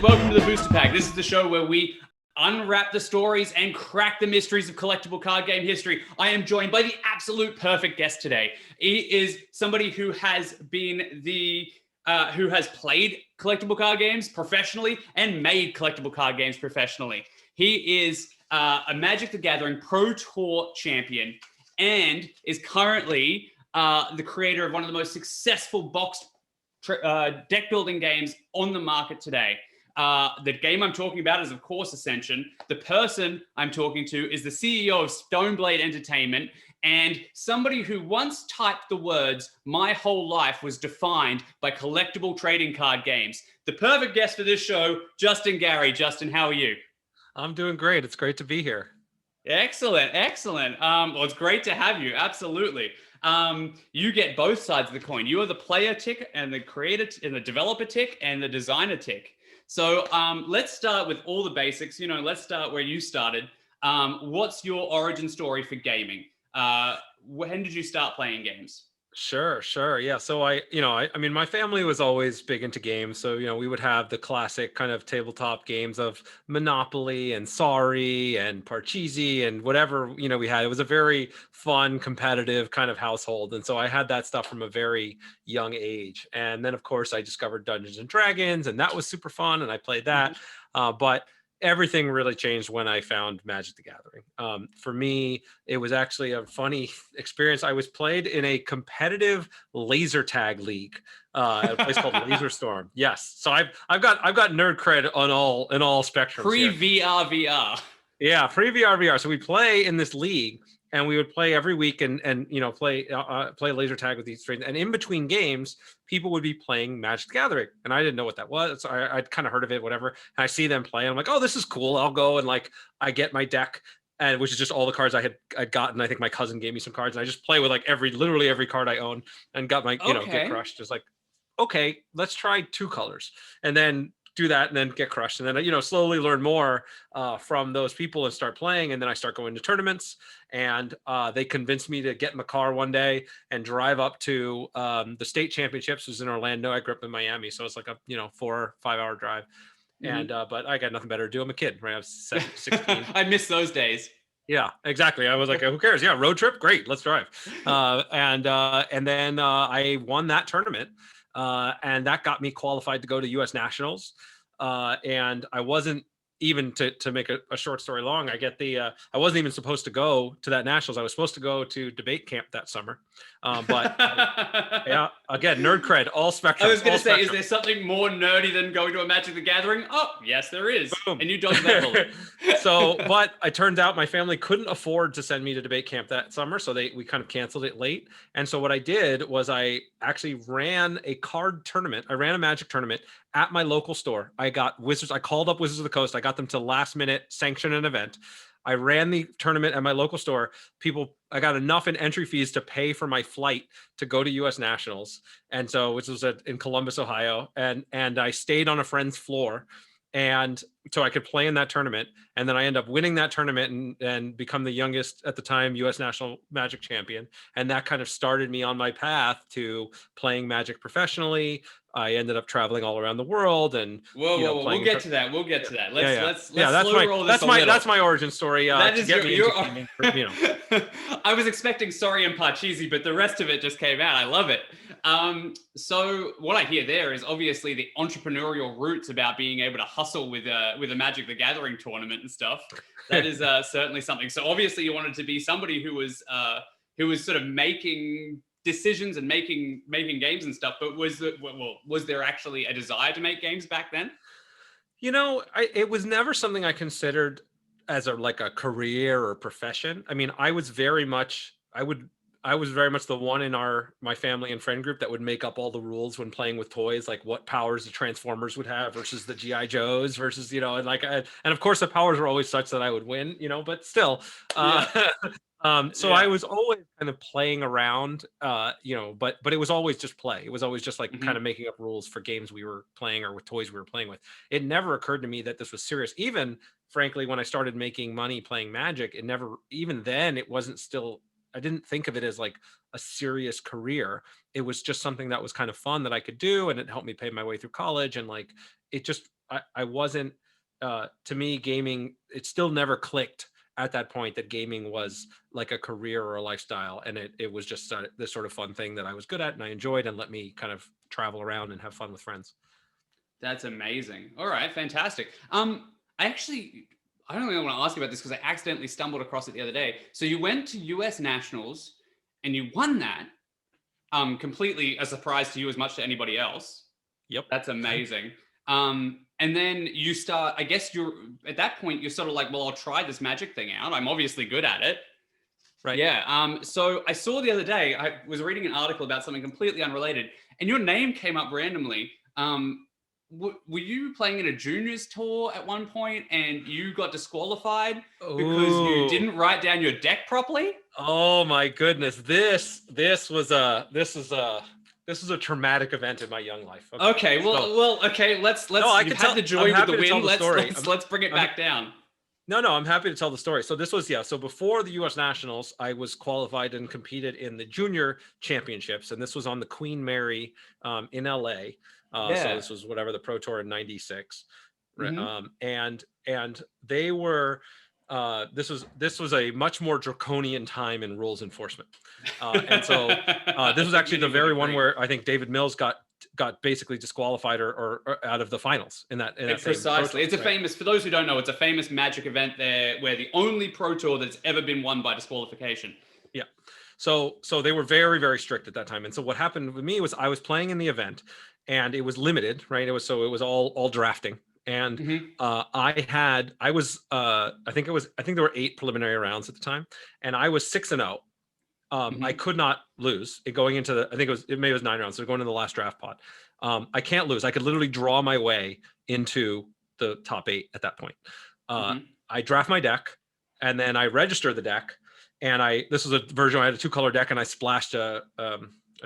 guys, welcome to the Booster Pack. This is the show where we unwrap the stories and crack the mysteries of collectible card game history. I am joined by the absolute perfect guest today. He is somebody who has been who has played collectible card games professionally and made collectible card games professionally. He is a Magic the Gathering Pro Tour champion and is currently the creator of one of the most successful boxed deck building games on the market today. The game I'm talking about is, of course, Ascension. The person I'm talking to is the CEO of Stoneblade Entertainment and somebody who once typed the words, "My whole life was defined by collectible trading card games." The perfect guest for this show, Justin Gary. Justin, how are you? I'm doing great. It's great to be here. Excellent, excellent. Well, it's great to have you. Absolutely. You get both sides of the coin. You are the player tick and the creator and the developer tick and the designer tick. So let's start with all the basics. Let's start where you started. What's your origin story for gaming? When did you start playing games? Sure. Yeah. So I mean, my family was always big into games. So, we would have the classic kind of tabletop games of Monopoly and Sorry and Parcheesi and whatever, we had. It was a very fun, competitive kind of household. And so I had that stuff from a very young age. And then, of course, I discovered Dungeons and Dragons, and that was super fun. And I played that. But everything really changed when I found Magic the Gathering. For me, it was actually a funny experience. I was played in a competitive laser tag league at a place called Laser Storm. Yes, so I've got nerd cred in all spectrums. Pre-VR. Yeah, pre-VR. So we play in this league, and we would play every week and play laser tag with these friends. And in between games, people would be playing Magic the Gathering, and I didn't know what that was. So I'd kind of heard of it, whatever. And I see them play, and I'm like, oh, this is cool. I'll go and I get my deck, and which is just all the cards I'd gotten. I think my cousin gave me some cards, and I just play with literally every card I own, and got my get crushed. Just like, okay, let's try 2 colors, and then do that and then get crushed, and then slowly learn more from those people and start playing. And then I start going to tournaments, and they convinced me to get in the car one day and drive up to the state championships. It was in Orlando. I grew up in Miami, so it's like a 4 or 5 hour drive. And but I got nothing better to do. I'm a kid, right? I was 16. I miss those days. Yeah, exactly. I was like, who cares? Yeah, road trip, great, let's drive. And then I won that tournament. And that got me qualified to go to U.S. Nationals. And I wasn't even to make a short story long. I wasn't even supposed to go to that Nationals. I was supposed to go to debate camp that summer. But yeah, again, nerd cred, all spectrum. I was going to say, is there something more nerdy than going to a Magic the Gathering? Oh, yes, there is. Boom. And you dodged that bullet. But it turned out my family couldn't afford to send me to debate camp that summer, so we kind of canceled it late. And so what I did was I actually ran a card tournament. I ran a Magic tournament at my local store. I got Wizards. I called up Wizards of the Coast. I got them to last minute sanction an event. I ran the tournament at my local store. I got enough in entry fees to pay for my flight to go to U.S. Nationals, and so which was in Columbus, Ohio, and I stayed on a friend's floor, and so I could play in that tournament. And then I end up winning that tournament and become the youngest at the time U.S. National Magic champion. And that kind of started me on my path to playing Magic professionally. I ended up traveling all around the world, and whoa, we'll get to that. Let's that's my origin story. That is I was expecting Sorry and Parcheesi, but the rest of it just came out. I love it. So what I hear there is obviously the entrepreneurial roots about being able to hustle with a Magic the Gathering tournament and stuff. That is certainly something. So obviously you wanted to be somebody who was sort of making decisions and making games and stuff. But was there actually a desire to make games back then? It was never something I considered as a career or profession. I mean, I was very much the one in my family and friend group that would make up all the rules when playing with toys, like what powers the Transformers would have versus the GI Joes versus, and of course the powers were always such that I would win, but still, I was always kind of playing around, but it was always just play. It was always just kind of making up rules for games we were playing or with toys we were playing with. It never occurred to me that this was serious. Even frankly, when I started making money playing Magic, even then it wasn't still didn't think of it as like a serious career. It was just something that was kind of fun that I could do, and it helped me pay my way through college. And like, it just, I wasn't, to me, gaming, it still never clicked at that point that gaming was like a career or a lifestyle. And it was just this sort of fun thing that I was good at and I enjoyed, and let me kind of travel around and have fun with friends. That's amazing. All right, fantastic. I don't really want to ask you about this because I accidentally stumbled across it the other day. So you went to US Nationals and you won that. Completely a surprise to you as much to anybody else. Yep. That's amazing. And then you start, I guess you're at that point, you're sort of like, well, I'll try this Magic thing out. I'm obviously good at it. Right. Yeah. So I saw the other day, I was reading an article about something completely unrelated, and your name came up randomly. Were you playing in a juniors tour at one point and you got disqualified because you didn't write down your deck properly? Oh my goodness. This was a traumatic event in my young life. Okay. Let's No, I you can had tell, the joy with the win. Let's Bring it back down. No, I'm happy to tell the story. So this was, so before the US Nationals, I was qualified and competed in the junior championships. And this was on the Queen Mary in LA. So this was whatever the Pro Tour in '96. Mm-hmm. And they were, this was a much more draconian time in rules enforcement. And so this was actually the very one where I think David Mills got basically disqualified or out of the finals in that precisely. It's a famous, for those who don't know, it's a famous Magic event there where the only Pro Tour that's ever been won by disqualification. Yeah. So they were very, very strict at that time. And so what happened with me was I was playing in the event and it was limited, right? It was all drafting. And I think there were 8 preliminary rounds at the time, and I was 6-0. I could not lose it going into it was 9 rounds. So going into the last draft pot, I can't lose. I could literally draw my way into the top 8 at that point. I draft my deck, and then I register the deck. And this was a version where I had a 2-color deck, and I splashed a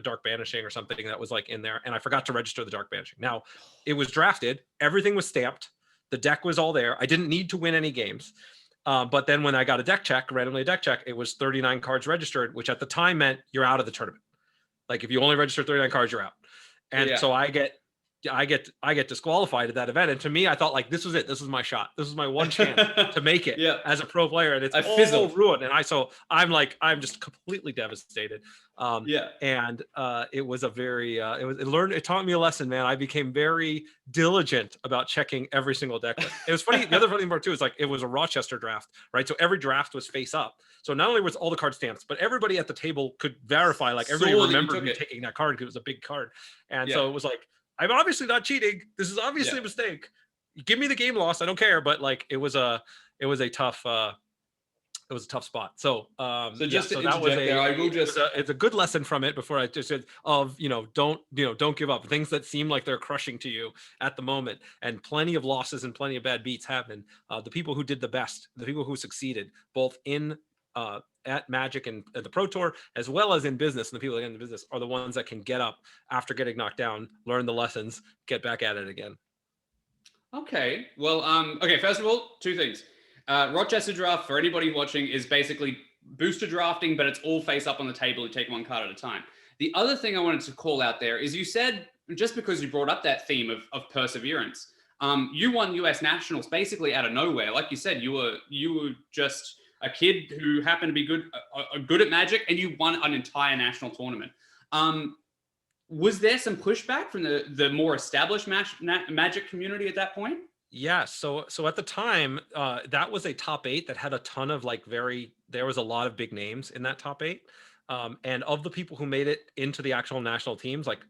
Dark Banishing or something that was like in there, and I forgot to register the Dark Banishing. Now, it was drafted, everything was stamped, the deck was all there. I didn't need to win any games. But then when I got randomly a deck check, it was 39 cards registered, which at the time meant you're out of the tournament. Like if you only register 39 cards, you're out. And so I get disqualified at that event. And to me, I thought like, this was it. This was my shot. This was my one chance to make it as a pro player. And it's all ruined. And I'm just completely devastated. And it was a very, it taught me a lesson, man. I became very diligent about checking every single deck. It was funny. The other funny part too is like, it was a Rochester draft, right? So every draft was face up. So not only was all the card stamps, but everybody at the table could verify, like everybody remembered me taking that card because it was a big card. And so it was like, I'm obviously not cheating. This is obviously a mistake. Give me the game loss. I don't care. But like, it was a tough spot. So, it's a good lesson from it before I just said don't give up. Things that seem like they're crushing to you at the moment, and plenty of losses and plenty of bad beats happen. The people who did the best, the people who succeeded both in, at Magic and at the Pro Tour, as well as in business, and the people that get into business are the ones that can get up after getting knocked down, learn the lessons, get back at it again. Okay. Well, first of all, 2 things. Rochester draft, for anybody watching, is basically booster drafting, but it's all face up on the table. You take 1 card at a time. The other thing I wanted to call out there is you said, just because you brought up that theme of perseverance, you won US Nationals basically out of nowhere. Like you said, you were just a kid who happened to be good at Magic, and you won an entire national tournament. Was there some pushback from the more established Magic community at that point? Yeah. So at the time, that was a top 8 that had a ton of there was a lot of big names in that top 8. And of the people who made it into the actual national teams, like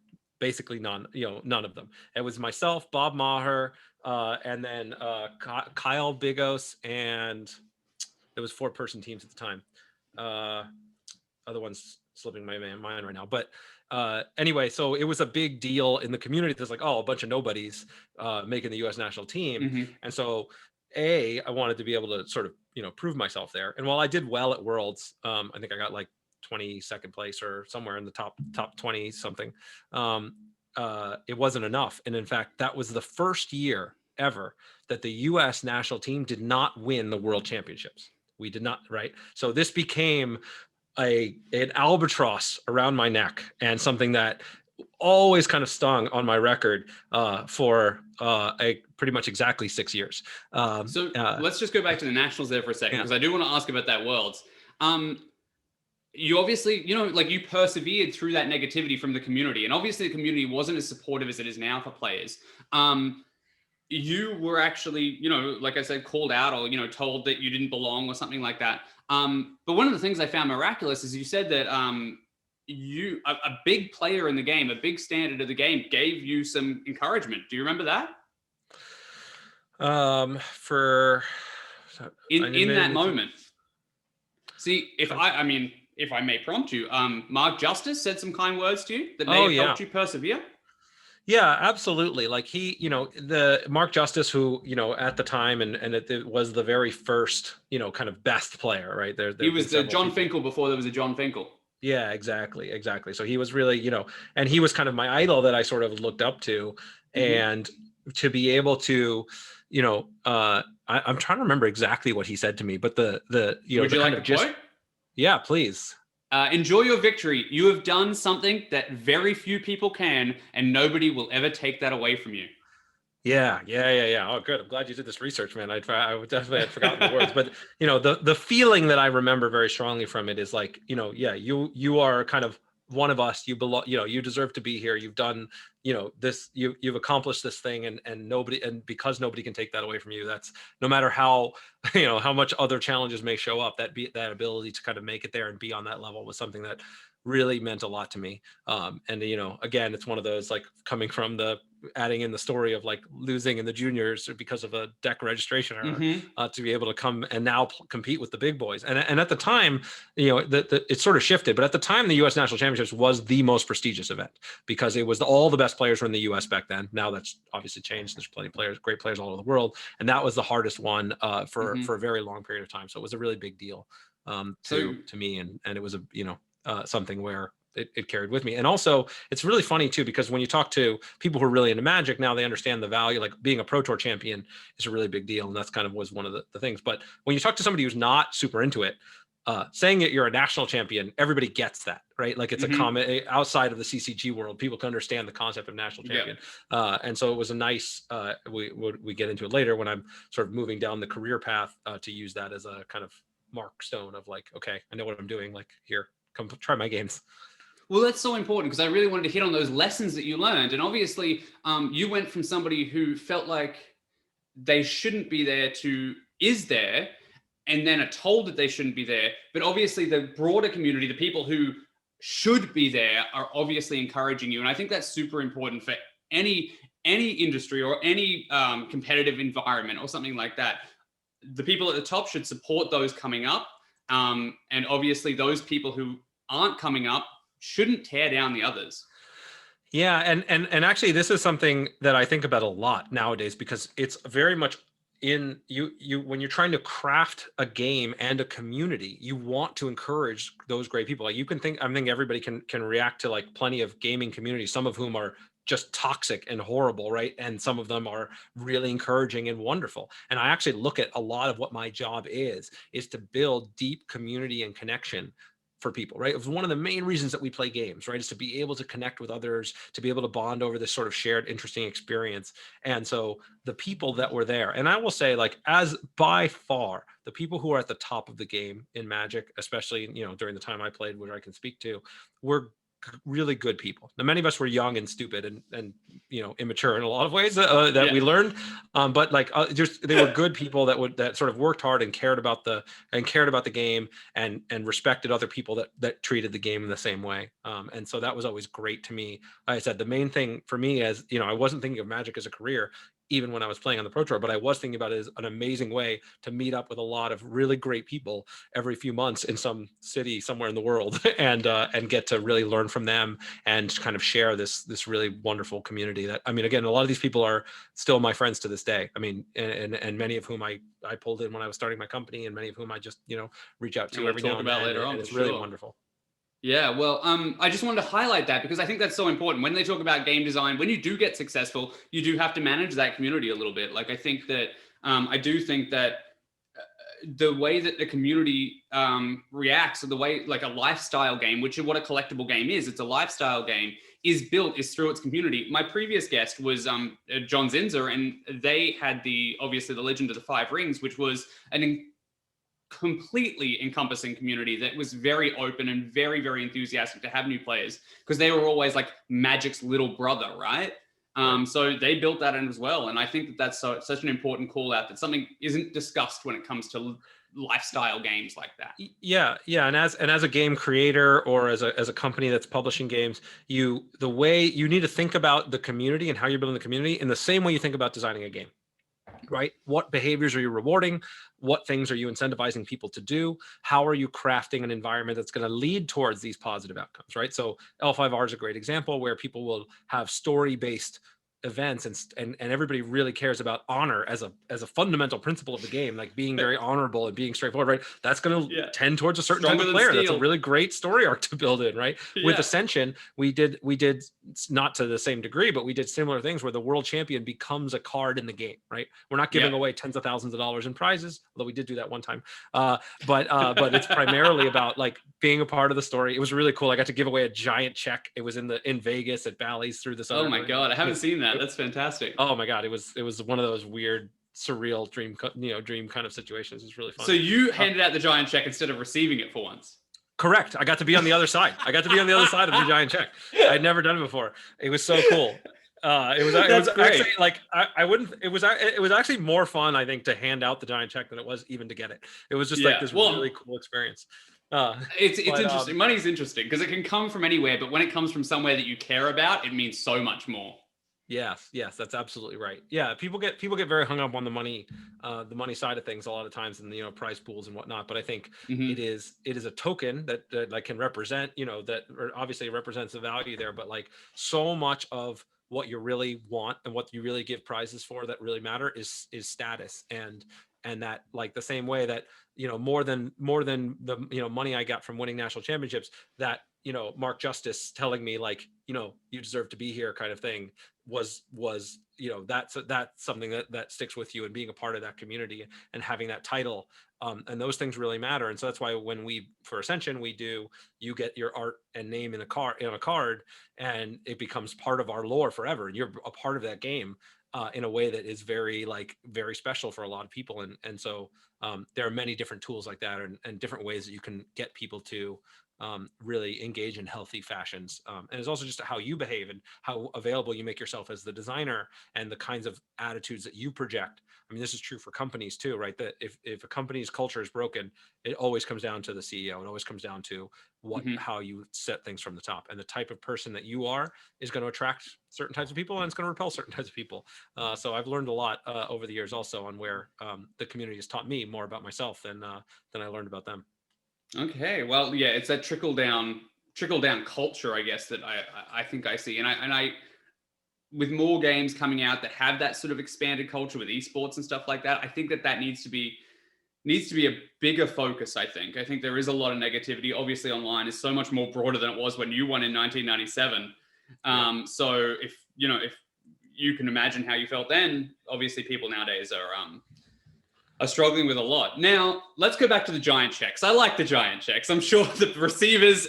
basically none of them. It was myself, Bob Maher, and then Kyle Bigos, and there was 4-person teams at the time. Other ones slipping my mind right now. But anyway, so it was a big deal in the community. There's like, a bunch of nobodies making the U.S. national team. And so I wanted to be able to sort of, prove myself there. And while I did well at Worlds, I think I got like 22nd place or somewhere in the top 20 something. It wasn't enough. And in fact, that was the first year ever that the U.S. national team did not win the World Championships. We did not, right? So this became an albatross around my neck and something that always kind of stung on my record for pretty much exactly 6 years. So let's just go back to the nationals there for a second, because I do want to ask about that Worlds. You obviously, like you persevered through that negativity from the community, and obviously the community wasn't as supportive as it is now for players. You were actually, like I said, called out or, told that you didn't belong or something like that. But one of the things I found miraculous is you said that a big player in the game, a big standard of the game, gave you some encouragement. Do you remember that? In that moment. See, if I may prompt you, Mark Justice said some kind words to you that may have helped you persevere. Yeah, absolutely. Like the Mark Justice, who, at the time, and it was the very first, kind of best player, right? He was the John Finkel before there was a John Finkel. Yeah, exactly. So he was really, and he was kind of my idol that I sort of looked up to. And to be able to, I'm trying to remember exactly what he said to me, but would you like a quote? Yeah, please. Enjoy your victory. You have done something that very few people can, and nobody will ever take that away from you. Yeah. Oh, good. I'm glad you did this research, man. I would definitely had forgotten the words, but the feeling that I remember very strongly from it is like, you are kind of one of us. You belong. You deserve to be here. You've done, this. You've accomplished this thing, and because nobody can take that away from you. That's no matter how how much other challenges may show up. That ability to kind of make it there and be on that level was something that really meant a lot to me. And again, it's one of those, like, coming from adding in the story of like losing in the juniors because of a deck registration error, to be able to come and now compete with the big boys. And at the time, it sort of shifted, but at the time, the U.S. National Championships was the most prestigious event because it was all the best players were in the U.S. back then. Now that's obviously changed. There's plenty of great players all over the world. And that was the hardest one for a very long period of time. So it was a really big deal to me. And it was something where it carried with me. And also it's really funny too, because when you talk to people who are really into Magic now, they understand the value. Like being a Pro Tour champion is a really big deal. And that's kind of was one of the things. But when you talk to somebody who's not super into it, saying that you're a national champion, everybody gets that, right? Like it's a common outside of the CCG world, people can understand the concept of national champion. And so it was a nice, we get into it later when I'm sort of moving down the career path to use that as a kind of mark stone of like, okay, I know what I'm doing. Like here, come try my games. Well, that's so important because I really wanted to hit on those lessons that you learned. And obviously, you went from somebody who felt like they shouldn't be there to is there, and then are told that they shouldn't be there. But obviously, the broader community, the people who should be there, are obviously encouraging you. And I think that's super important for any industry or any competitive environment or something like that. The people at the top should support those coming up. And obviously, those people who aren't coming up shouldn't tear down the others. Yeah, and actually this is something that I think about a lot nowadays because it's very much in you when you're trying to craft a game and a community, you want to encourage those great people. Like I think everybody can react to like plenty of gaming communities, some of whom are just toxic and horrible, right? And some of them are really encouraging and wonderful. And I actually look at a lot of what my job is to build deep community and connection for people, right? It was one of the main reasons that we play games, right? Is to be able to connect with others, to be able to bond over this sort of shared, interesting experience. And so the people that were there, and I will say, like, as by far, the people who are at the top of the game in Magic, especially, during the time I played, which I can speak to, were really good people. Now, many of us were young and stupid and immature in a lot of ways that we learned. But like they were good people that sort of worked hard and cared about the game and respected other people that treated the game in the same way. And so that was always great to me. Like I said, the main thing for me as I wasn't thinking of Magic as a career even when I was playing on the Pro Tour, but I was thinking about it as an amazing way to meet up with a lot of really great people every few months in some city somewhere in the world and get to really learn from them and kind of share this really wonderful community that, I mean, again, a lot of these people are still my friends to this day. I mean, and many of whom I pulled in when I was starting my company and many of whom I just, reach out to every now and then. Later on, it's really wonderful. Yeah, well, I just wanted to highlight that because I think that's so important. When they talk about game design, when you do get successful, you do have to manage that community a little bit. Like, I think that, I do think that the way that the community reacts, or the way like a lifestyle game, which is what a collectible game is, it's a lifestyle game, is built is through its community. My previous guest was John Zinzer, and they had obviously the Legend of the Five Rings, which was an completely encompassing community that was very open and very, very enthusiastic to have new players, because they were always like Magic's little brother, right? So they built that in as well. And I think that that's such an important call out, that something isn't discussed when it comes to lifestyle games like that. Yeah. And as a game creator, or as a company that's publishing games, you need to think about the community and how you're building the community in the same way you think about designing a game. Right? What behaviors are you rewarding? What things are you incentivizing people to do? How are you crafting an environment that's going to lead towards these positive outcomes? Right? So L5R is a great example where people will have story-based events, and everybody really cares about honor as a fundamental principle of the game, like being very honorable and being straightforward, right? That's going to tend towards a certain type of player. That's a really great story arc to build in, right? With Ascension, we did not to the same degree, but we did similar things where the world champion becomes a card in the game, right? We're not giving away tens of thousands of dollars in prizes, although we did do that one time. But it's primarily about like being a part of the story. It was really cool. I got to give away a giant check. It was in Vegas at Bally's through this. Oh my God, I haven't seen that. That's fantastic. Oh my God, it was one of those weird, surreal dream kind of situations. It's really fun. So you handed out the giant check instead of receiving it for once. Correct. I got to be on the other side. I got to be on the other side of the giant check. I'd never done it before. It was so cool. It was actually like I wouldn't. It was actually more fun, I think, to hand out the giant check than it was even to get it. It was just like this really cool experience. It's interesting. Money's interesting because it can come from anywhere, but when it comes from somewhere that you care about, it means so much more. Yes, that's absolutely right. Yeah, people get very hung up on the money side of things a lot of times, and prize pools and whatnot. But I think it is a token that like can represent, that obviously represents the value there. But like so much of what you really want and what you really give prizes for that really matter is status, and that like the same way that more than the money I got from winning national championships, that Mark Justice telling me like you deserve to be here kind of thing was that's something that sticks with you, and being a part of that community and having that title, and those things really matter. And so that's why when for Ascension you get your art and name in a card, and it becomes part of our lore forever, and you're a part of that game in a way that is very special for a lot of people. And so there are many different tools like that, and different ways that you can get people to really engage in healthy fashions. And it's also just how you behave and how available you make yourself as the designer, and the kinds of attitudes that you project. I mean, this is true for companies too, right? That if a company's culture is broken, it always comes down to the CEO. It always comes down to how you set things from the top, and the type of person that you are is going to attract certain types of people, and it's going to repel certain types of people. So I've learned a lot over the years also on where the community has taught me more about myself than I learned about them. Okay, well, yeah, it's that trickle down culture, I guess, that I think I see, and I with more games coming out that have that sort of expanded culture with esports and stuff like that, I think that needs to be a bigger focus. I think there is a lot of negativity. Obviously, online is so much more broader than it was when you won in 1997. So if you can imagine how you felt then, obviously people nowadays are struggling with a lot. Now, let's go back to the giant checks. I like the giant checks. I'm sure the receivers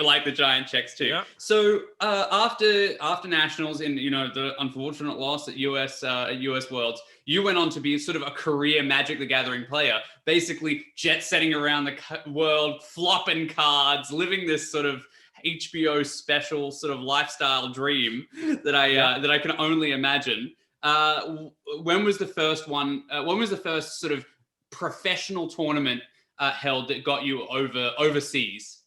like the giant checks too. Yeah. So after Nationals, in the unfortunate loss at US Worlds, you went on to be sort of a career Magic the Gathering player, basically jet setting around the world, flopping cards, living this sort of HBO special sort of lifestyle dream that I can only imagine. When was the first one? When was the first sort of professional tournament held that got you overseas?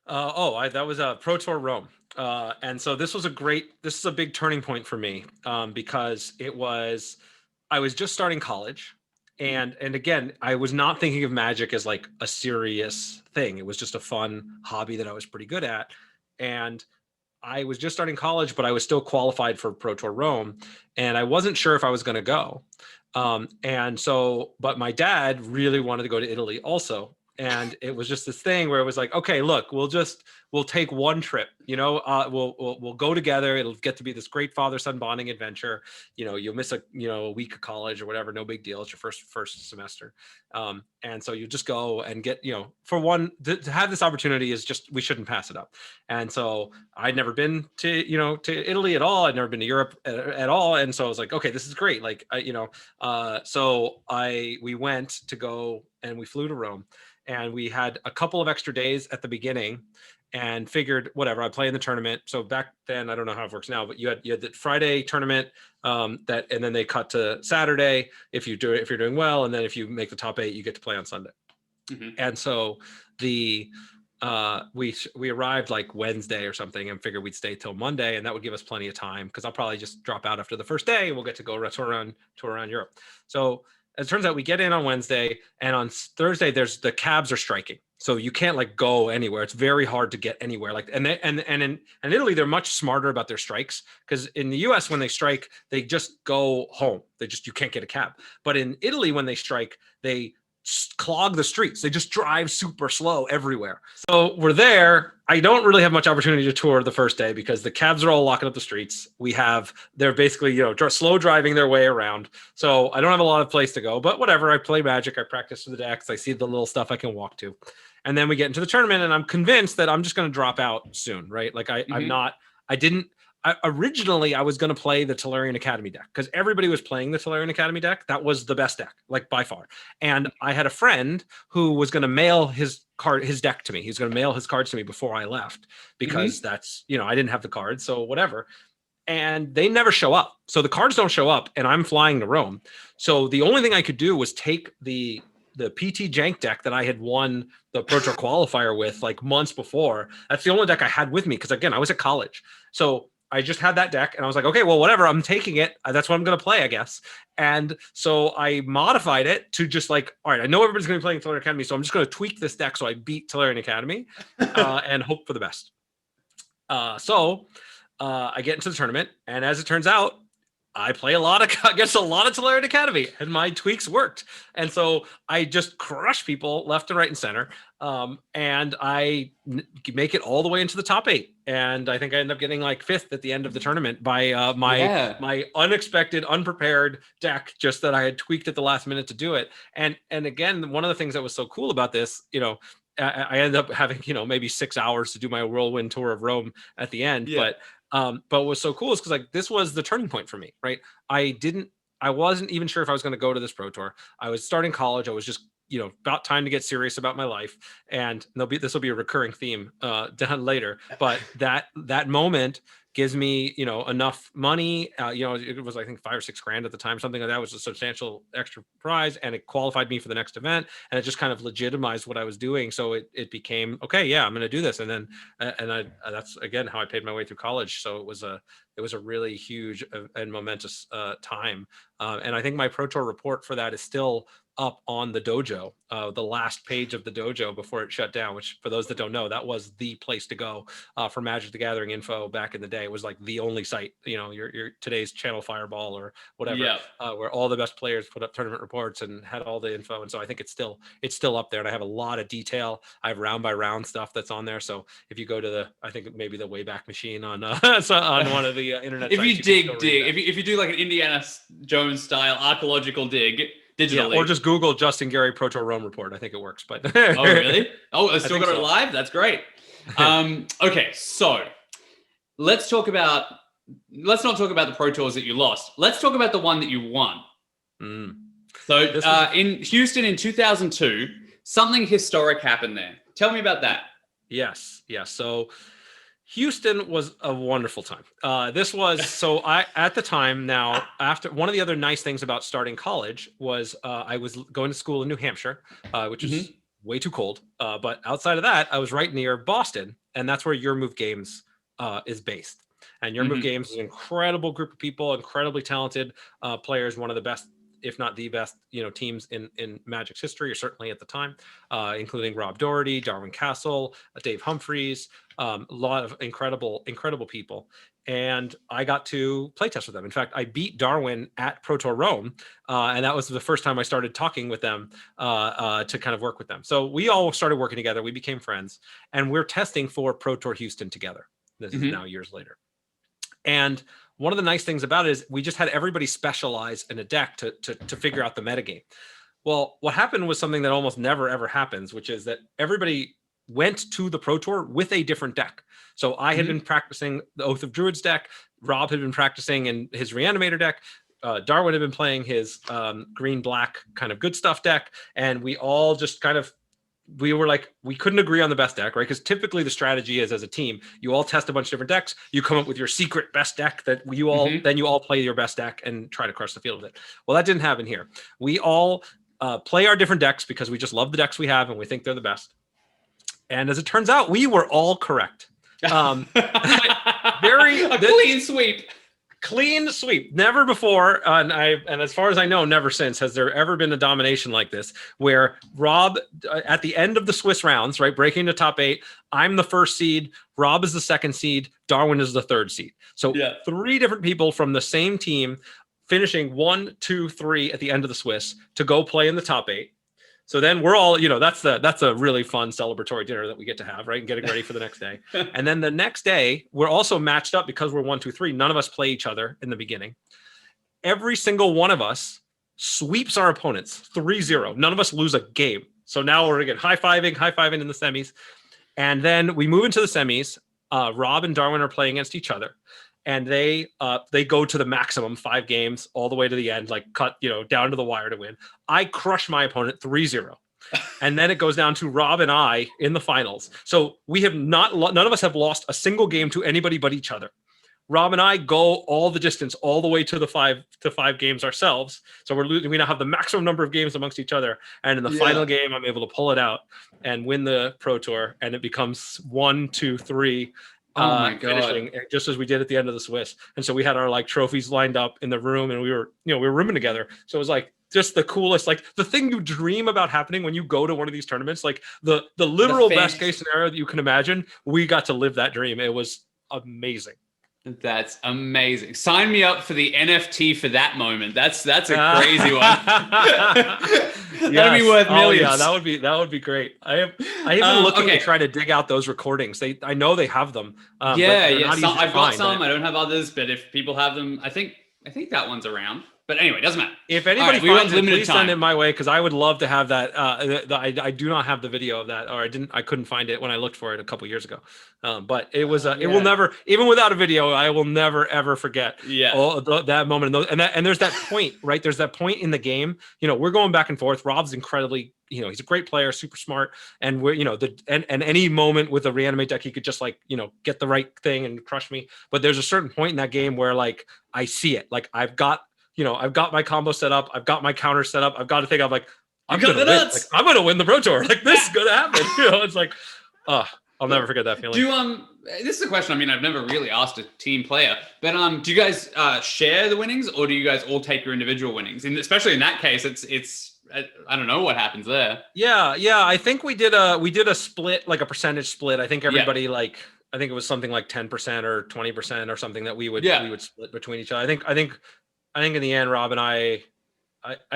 That was a Pro Tour Rome, and so this is a big turning point for me, because I was just starting college, and again, I was not thinking of Magic as like a serious thing. It was just a fun hobby that I was pretty good at, and I was just starting college, but I was still qualified for Pro Tour Rome, and I wasn't sure if I was going to go. But my dad really wanted to go to Italy also, And it was just this thing where it was like, okay, look, we'll take one trip, we'll go together. It'll get to be this great father-son bonding adventure. You'll miss a week of college or whatever, no big deal. It's your first semester. And so you just go and get, for one, to have this opportunity is just, we shouldn't pass it up. And so I'd never been to Italy at all. I'd never been to Europe at all. And so I was like, okay, this is great. So we went to go and we flew to Rome. And we had a couple of extra days at the beginning and figured whatever, I'd play in the tournament. So back then, I don't know how it works now, but you had the Friday tournament and then they cut to Saturday if you're doing well. And then if you make the top 8, you get to play on Sunday. Mm-hmm. And so we arrived like Wednesday or something and figured we'd stay till Monday, and that would give us plenty of time because I'll probably just drop out after the first day and we'll get to go tour around Europe. So it turns out we get in on Wednesday, and on Thursday the cabs are striking, so you can't like go anywhere. It's very hard to get anywhere. And in Italy, they're much smarter about their strikes, because in the US when they strike, they just go home. You can't get a cab. But in Italy when they strike, they clog the streets. They just drive super slow everywhere. So we're there. I don't really have much opportunity to tour the first day because the cabs are all locking up the streets. They're basically, slow driving their way around. So I don't have a lot of place to go, but whatever. I play Magic. I practice the decks. I see the little stuff I can walk to. And then we get into the tournament and I'm convinced that I'm just going to drop out soon, right? Like originally I was going to play the Tolarian Academy deck because everybody was playing the Tolarian Academy deck. That was the best deck, like by far. And I had a friend who was going to mail his deck to me. He was going to mail his cards to me before I left because that's, I didn't have the cards, so whatever. And they never show up. So the cards don't show up and I'm flying to Rome. So the only thing I could do was take the PT Jank deck that I had won the Pro Tour qualifier with like months before. That's the only deck I had with me because, again, I was at college. So I just had that deck and I was like, okay, well, whatever, I'm taking it. That's what I'm going to play, I guess. And so I modified it to just like, all right, I know everybody's going to be playing Tolarian Academy, so I'm just going to tweak this deck so I beat Tolarian Academy and hope for the best. So I get into the tournament, and as it turns out, I play against a lot of Tolarian Academy, and my tweaks worked. And so I just crush people left and right and center. And I make it all the way into the top 8. And I think I end up getting like 5th at the end of the tournament by my unexpected, unprepared deck, just that I had tweaked at the last minute to do it. And again, one of the things that was so cool about this, I ended up having, maybe 6 hours to do my whirlwind tour of Rome at the end. Yeah. But what was so cool is because like this was the turning point for me, right? I wasn't even sure if I was going to go to this Pro Tour. I was starting college. I was just, about time to get serious about my life. And this will be a recurring theme done later. But that moment gives me, enough money. It was, I think, $5 or $6 grand at the time. Something like that was a substantial extra prize, and it qualified me for the next event. And it just kind of legitimized what I was doing. So it became, okay, yeah, I'm going to do this. And then, that's again how I paid my way through college. So it was a really huge and momentous time. And I think my Pro Tour report for that is still up on the dojo, the last page of the dojo before it shut down, which for those that don't know, that was the place to go for Magic the Gathering info back in the day. It was like the only site, your today's Channel Fireball or whatever, where all the best players put up tournament reports and had all the info. And so I think it's still up there, and I have a lot of detail. I have round by round stuff that's on there. So if you go to I think maybe the Wayback Machine on on one of the internet if sites, you dig, if you do like an Indiana Jones style archaeological dig, digitally. Yeah, or just Google Justin Gary Pro Tour Rome report. I think it works. But oh, really? Oh, I still got it live? That's great. Okay, so let's not talk about the Pro Tours that you lost. Let's talk about the one that you won. So in Houston in 2002, something historic happened there. Tell me about that. Yes. So Houston was a wonderful time. At the time now, after one of the other nice things about starting college was I was going to school in New Hampshire, which is way too cold. But outside of that, I was right near Boston, and that's where Your Move Games is based. And Your Move Games is an incredible group of people, incredibly talented players, one of the best, if not the best, teams in Magic's history, or certainly at the time, including Rob Doherty, Darwin Castle, Dave Humphreys, a lot of incredible people. and I got to playtest with them. In fact, I beat Darwin at Pro Tour Rome, and that was the first time I started talking with them to kind of work with them. So we all started working together. We became friends, and we're testing for Pro Tour Houston together. This is now years later. And one of the nice things about it is we just had everybody specialize in a deck to figure out the metagame. Well, what happened was something that almost never, ever happens, which is that everybody went to the Pro Tour with a different deck. So I had been practicing the Oath of Druids deck. Rob had been practicing in his Reanimator deck. Darwin had been playing his green-black kind of good stuff deck. And we all just kind of, we were like, we couldn't agree on the best deck, right? Because typically the strategy is, as a team, you all test a bunch of different decks. You come up with your secret best deck that you all, then you all play your best deck and try to crush the field with it. Well, that didn't happen here. We all play our different decks because we just love the decks we have and we think they're the best. And as it turns out, we were all correct. A clean sweep. Clean sweep. Never before, and as far as I know, never since has there ever been a domination like this, where Rob, at the end of the Swiss rounds, right, breaking the top 8, I'm the first seed, Rob is the second seed, Darwin is the third seed. So 3 different people from the same team finishing 1, 2, 3 at the end of the Swiss to go play in the top 8. So then we're all, that's a really fun celebratory dinner that we get to have, right? And getting ready for the next day. And then the next day, we're also matched up because we're 1, 2, 3. None of us play each other in the beginning. Every single one of us sweeps our opponents 3-0. None of us lose a game. So now we're again high-fiving in the semis. And then we move into the semis. Rob and Darwin are playing against each other. And they go to the maximum 5 games all the way to the end, like cut, down to the wire to win. I crush my opponent 3-0. And then it goes down to Rob and I in the finals. So we have none of us have lost a single game to anybody but each other. Rob and I go all the distance, all the way to the 5 games ourselves. So we're losing. We now have the maximum number of games amongst each other. And in the final game, I'm able to pull it out and win the Pro Tour. And it becomes 1, 2, 3. Oh my God. Finishing just as we did at the end of the Swiss. And so we had our trophies lined up in the room, and we were rooming together. So it was just the coolest, the thing you dream about happening when you go to one of these tournaments, the literal best case scenario that you can imagine. We got to live that dream. It was amazing. That's amazing. Sign me up for the NFT for that moment. That's a crazy one. That'd be worth millions. Yeah, that would be great. I even looking to try to dig out those recordings. I know they have them. I've got some. I don't have others, but if people have them, I think that one's around. But anyway, it doesn't matter. If anybody finds it, please send it my way, because I would love to have that. I do not have the video of that, or I couldn't find it when I looked for it a couple years ago. But it was it will never, even without a video, I will never ever forget that moment. And there's that point, right? There's that point in the game. We're going back and forth. Rob's incredibly, he's a great player, super smart, and we're and any moment with a reanimate deck, he could just get the right thing and crush me. But there's a certain point in that game where I see it. I've got my combo set up. I've got my counter set up. I've got to think. I'm I'm gonna win the Pro Tour. This is gonna happen. It's I'll never forget that feeling. This is a question. I've never really asked a team player, but do you guys share the winnings, or do you guys all take your individual winnings? And especially in that case, it's I don't know what happens there. Yeah. I think we did a split, a percentage split. I think everybody I think it was something like 10% or 20% or something that we would split between each other. I think in the end, Rob and I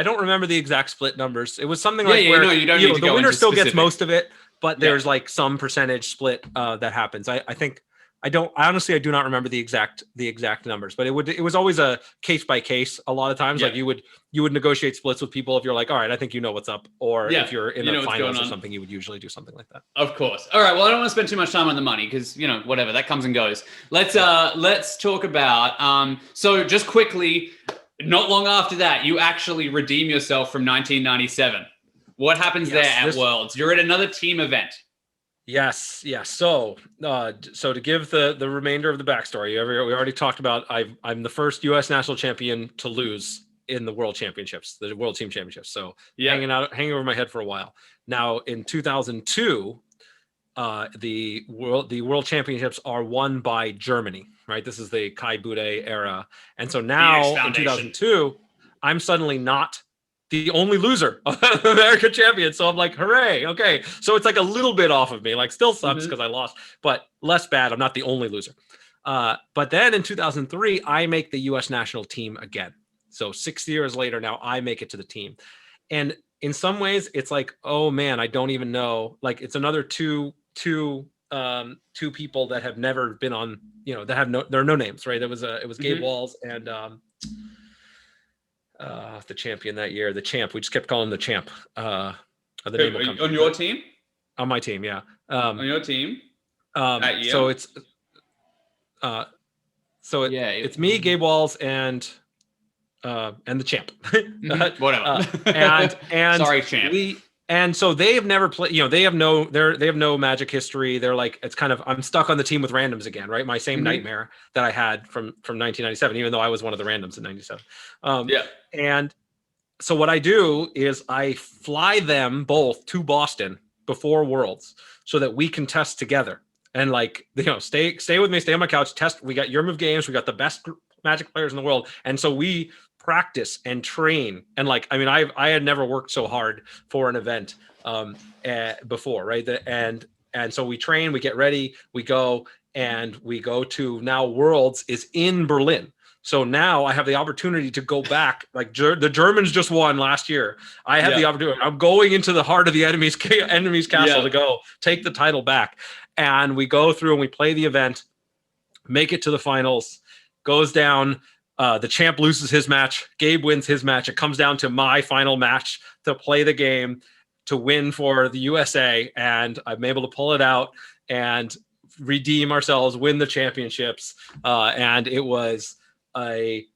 don't remember the exact split numbers. It was something the winner still gets most of it, but there's some percentage split that happens. I do not remember the exact numbers, but it was always a case by case. A lot of times, you would negotiate splits with people if you're all right, I think you know what's up, or if you're in the finals or something, you would usually do something like that. Of course. All right. Well, I don't want to spend too much time on the money because whatever, that comes and goes. Let's talk about so just quickly. Not long after that, you actually redeem yourself from 1997. What happens there at Worlds? You're at another team event. Yes. So to give the remainder of the backstory, we already talked about I'm the first U.S. national champion to lose in the World Championships, the World Team Championships. So hanging over my head for a while. Now in 2002, the World Championships are won by Germany, right? This is the Kai Bude era. And so now in 2002, I'm suddenly not the only loser of American champion. So I'm hooray. Okay. So it's a little bit off of me, still sucks because I lost, but less bad. I'm not the only loser. But then in 2003, I make the U.S. national team again. So 6 years later, now I make it to the team. And in some ways, it's like, oh man, I don't even know. Like it's another two people that have never been on, that have there are no names, right? It was Gabe Walls and the champion that year, the champ. We just kept calling him the champ. The name will come on your team? On my team, yeah. On your team? That year? So it's it's me, Gabe Walls, and the champ. Whatever. and sorry, champ. And so they have never played, they have no Magic history. They're like, it's kind of, I'm stuck on the team with randoms again, right? My same nightmare that I had from 1997, even though I was one of the randoms in 97. And so what I do is I fly them both to Boston before Worlds so that we can test together and like, stay with me, stay on my couch, test. We got your move games. We got the best Magic players in the world. And so we practice and train. And like, I mean, I had never worked so hard for an event before, right? And so we train, we get ready, we go to now Worlds is in Berlin. So now I have the opportunity to go back. Like the Germans just won last year. I have the opportunity. I'm going into the heart of the enemy's castle to go take the title back. And we go through and we play the event, make it to the finals, goes down. The champ loses his match. Gabe wins his match. It comes down to my final match to play the game to win for the USA. And I'm able to pull it out and redeem ourselves, win the championships. And it was a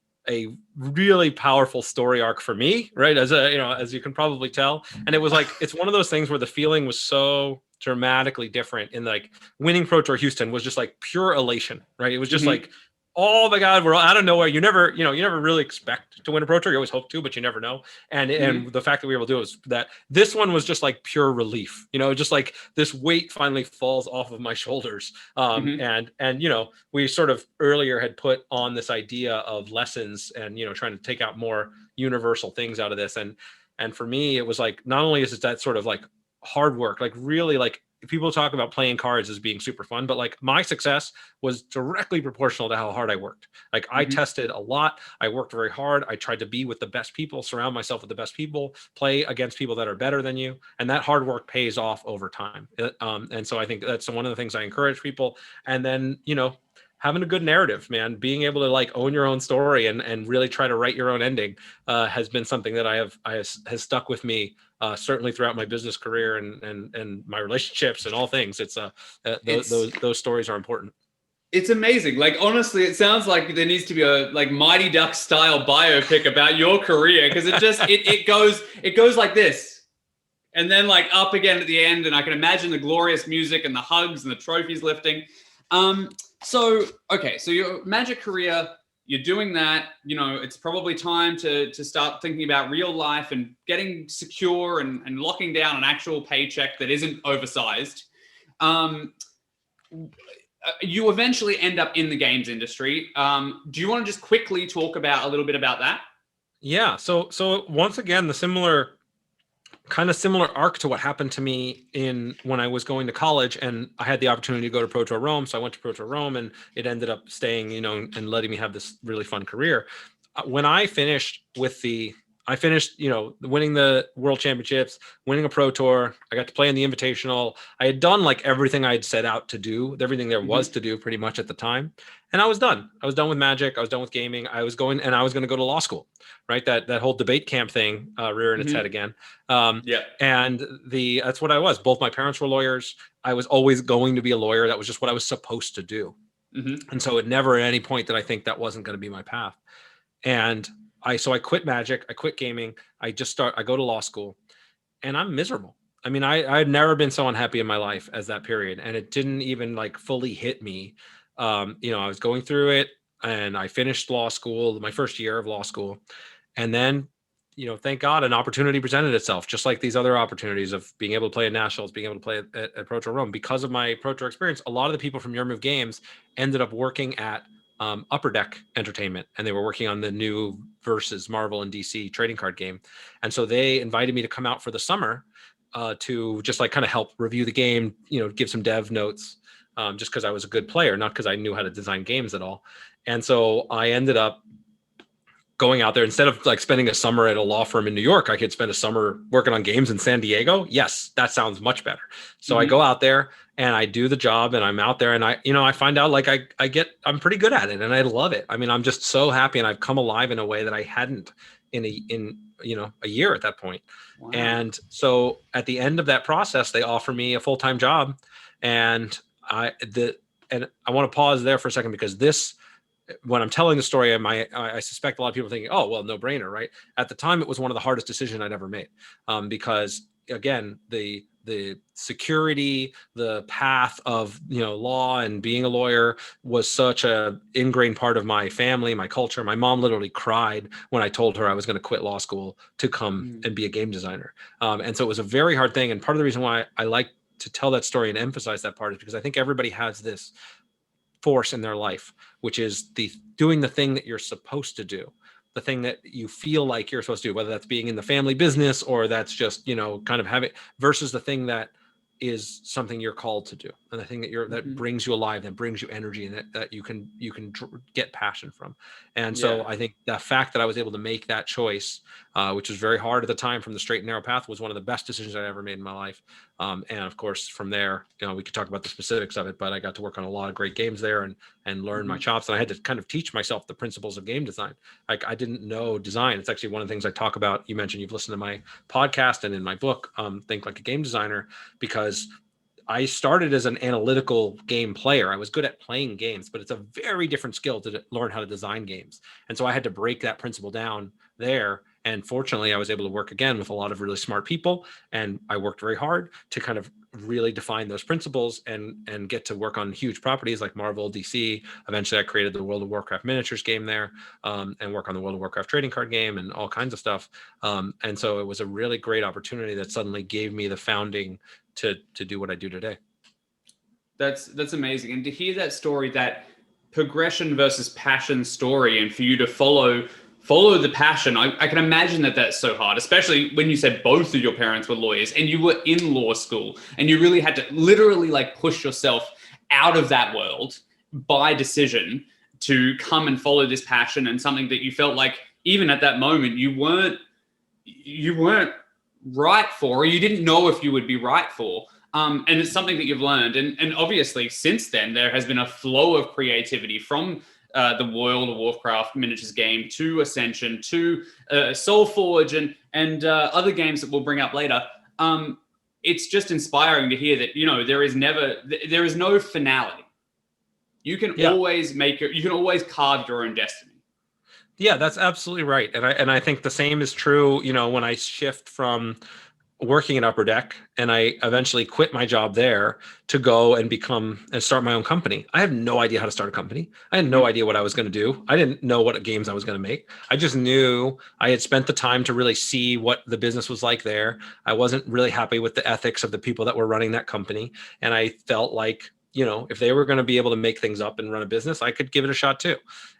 really powerful story arc for me, right? As you can probably tell. And it was like, it's one of those things where the feeling was so dramatically different in like winning Pro Tour Houston was just like pure elation, right? It was just like, oh my God, we're out of nowhere. You never really expect to win a Pro Tour. You always hope to, but you never know. And the fact that we were able to do it was that this one was just like pure relief, just like this weight finally falls off of my shoulders. And we sort of earlier had put on this idea of lessons and, trying to take out more universal things out of this. And for me, it was like, not only is it that sort of like hard work, like really like, people talk about playing cards as being super fun, but like my success was directly proportional to how hard I worked. Like I tested a lot. I worked very hard. I tried to be with the best people, surround myself with the best people, play against people that are better than you. And that hard work pays off over time. And so I think that's one of the things I encourage people. And then, having a good narrative, man, being able to like own your own story and really try to write your own ending has been something that has stuck with me certainly throughout my business career and my relationships and all things. It's those stories are important. It's amazing. Like, honestly, it sounds like there needs to be a like Mighty Ducks style biopic about your career. Cause it goes like this and then like up again at the end. And I can imagine the glorious music and the hugs and the trophies lifting. So your Magic career, you're doing that, it's probably time to start thinking about real life and getting secure and locking down an actual paycheck that isn't oversized. You eventually end up in the games industry. Do you want to just quickly talk a little bit about that? Yeah. So once again, the similar arc to what happened to me when I was going to college, and I had the opportunity to go to Pro Tour Rome. So I went to Pro Tour Rome, and it ended up staying, and letting me have this really fun career. When I finished winning the World Championships, winning a Pro Tour. I got to play in the Invitational. I had done like everything I had set out to do, everything there was to do pretty much at the time. And I was done. I was done with Magic. I was done with gaming. I was going to go to law school, right? That whole debate camp thing rearing its head again. And that's what I was. Both my parents were lawyers. I was always going to be a lawyer. That was just what I was supposed to do. And so it never at any point did I think that wasn't going to be my path. And I quit Magic, I quit gaming, I go to law school, and I'm miserable. I mean, I'd never been so unhappy in my life as that period. And it didn't even like fully hit me. I was going through it and I finished law school, my first year of law school. And then, thank God an opportunity presented itself, just like these other opportunities of being able to play at Nationals, being able to play at Pro Tour Rome. Because of my Pro Tour experience, a lot of the people from Your Move Games ended up working at Upper Deck Entertainment, and they were working on the new Versus Marvel and DC trading card game. And so they invited me to come out for the summer to just like kind of help review the game, give some dev notes. just because I was a good player, not because I knew how to design games at all. And so I ended up going out there. Instead of like spending a summer at a law firm in New York, I could spend a summer working on games in San Diego. Yes, that sounds much better. So I go out there and I do the job, and I'm out there, and I find out like I'm pretty good at it, and I love it. I mean, I'm just so happy, and I've come alive in a way that I hadn't in a year at that point. Wow. And so at the end of that process, they offer me a full-time job, and I want to pause there for a second, because when I'm telling the story, I suspect a lot of people thinking, oh, well, no brainer, right? At the time, it was one of the hardest decisions I'd ever made, because again, the security, the path of law and being a lawyer was such a ingrained part of my family, my culture. My mom literally cried when I told her I was going to quit law school to come and be a game designer, and so it was a very hard thing. And part of the reason why I like to tell that story and emphasize that part is because I think everybody has this force in their life, which is doing the thing that you're supposed to do, the thing that you feel like you're supposed to do, whether that's being in the family business or that's just, kind of having, versus the thing that is something you're called to do, and the thing that brings you alive, that brings you energy, and that you can get passion from. And so I think the fact that I was able to make that choice, which was very hard at the time, from the straight and narrow path, was one of the best decisions I ever made in my life. And of course, from there, we could talk about the specifics of it, but I got to work on a lot of great games there and learn my chops. And I had to kind of teach myself the principles of game design. Like, I didn't know design. It's actually one of the things I talk about. You mentioned you've listened to my podcast and in my book, Think Like a Game Designer, because I started as an analytical game player. I was good at playing games, but it's a very different skill to learn how to design games. And so I had to break that principle down there. And fortunately, I was able to work again with a lot of really smart people. And I worked very hard to kind of really define those principles and get to work on huge properties like Marvel, DC. Eventually, I created the World of Warcraft miniatures game there, and work on the World of Warcraft trading card game and all kinds of stuff. And so it was a really great opportunity that suddenly gave me the founding to do what I do today. That's amazing. And to hear that story, that progression versus passion story, and for you to follow the passion, I can imagine that that's so hard, especially when you said both of your parents were lawyers and you were in law school and you really had to literally like push yourself out of that world by decision to come and follow this passion, and something that you felt like even at that moment you weren't right for, or you didn't know if you would be right for. And it's something that you've learned. And obviously since then, there has been a flow of creativity from the World of Warcraft miniatures game to Ascension to Solforge and other games that we'll bring up later. It's just inspiring to hear that, there is no finality. You can always you can always carve your own destiny. Yeah, that's absolutely right. And I think the same is true, when I shift from working at Upper Deck and I eventually quit my job there to go and start my own company. I have no idea how to start a company. I had no idea what I was going to do. I didn't know what games I was going to make. I just knew I had spent the time to really see what the business was like there. I wasn't really happy with the ethics of the people that were running that company. And I felt like, if they were going to be able to make things up and run a business, I could give it a shot too.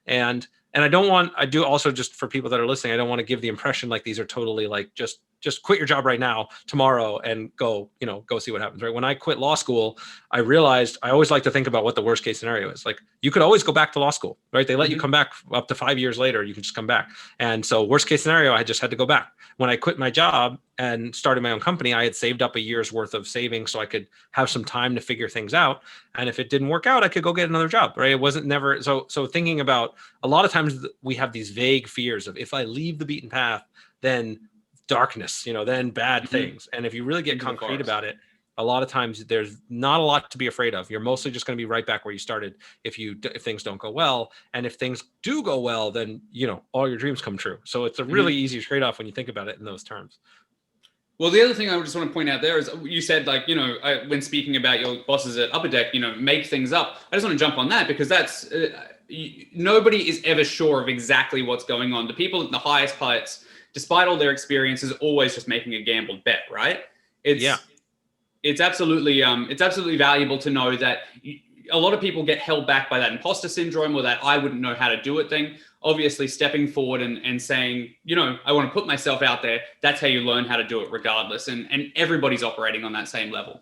And I do also, just for people that are listening, I don't want to give the impression like these are totally like just quit your job right now, tomorrow, and go see what happens, right? When I quit law school, I realized I always like to think about what the worst case scenario is. Like, you could always go back to law school, right? They let you come back up to 5 years later, you can just come back. And so worst case scenario, I just had to go back. When I quit my job and started my own company, I had saved up a year's worth of savings so I could have some time to figure things out. And if it didn't work out, I could go get another job, right? It wasn't never. So thinking about, a lot of times we have these vague fears of, if I leave the beaten path, then darkness, then bad things. And if you really get concrete about it, a lot of times there's not a lot to be afraid of. You're mostly just going to be right back where you started if things don't go well. And if things do go well, then, all your dreams come true. So it's a really easy trade-off when you think about it in those terms. Well, the other thing I just want to point out there is, you said, like, when speaking about your bosses at Upper Deck, make things up. I just want to jump on that, because that's nobody is ever sure of exactly what's going on. The people at the highest heights, despite all their experiences, always just making a gambled bet, right? It's absolutely valuable to know that a lot of people get held back by that imposter syndrome or that I wouldn't know how to do it thing. Obviously, stepping forward and saying, I want to put myself out there, that's how you learn how to do it regardless. And everybody's operating on that same level.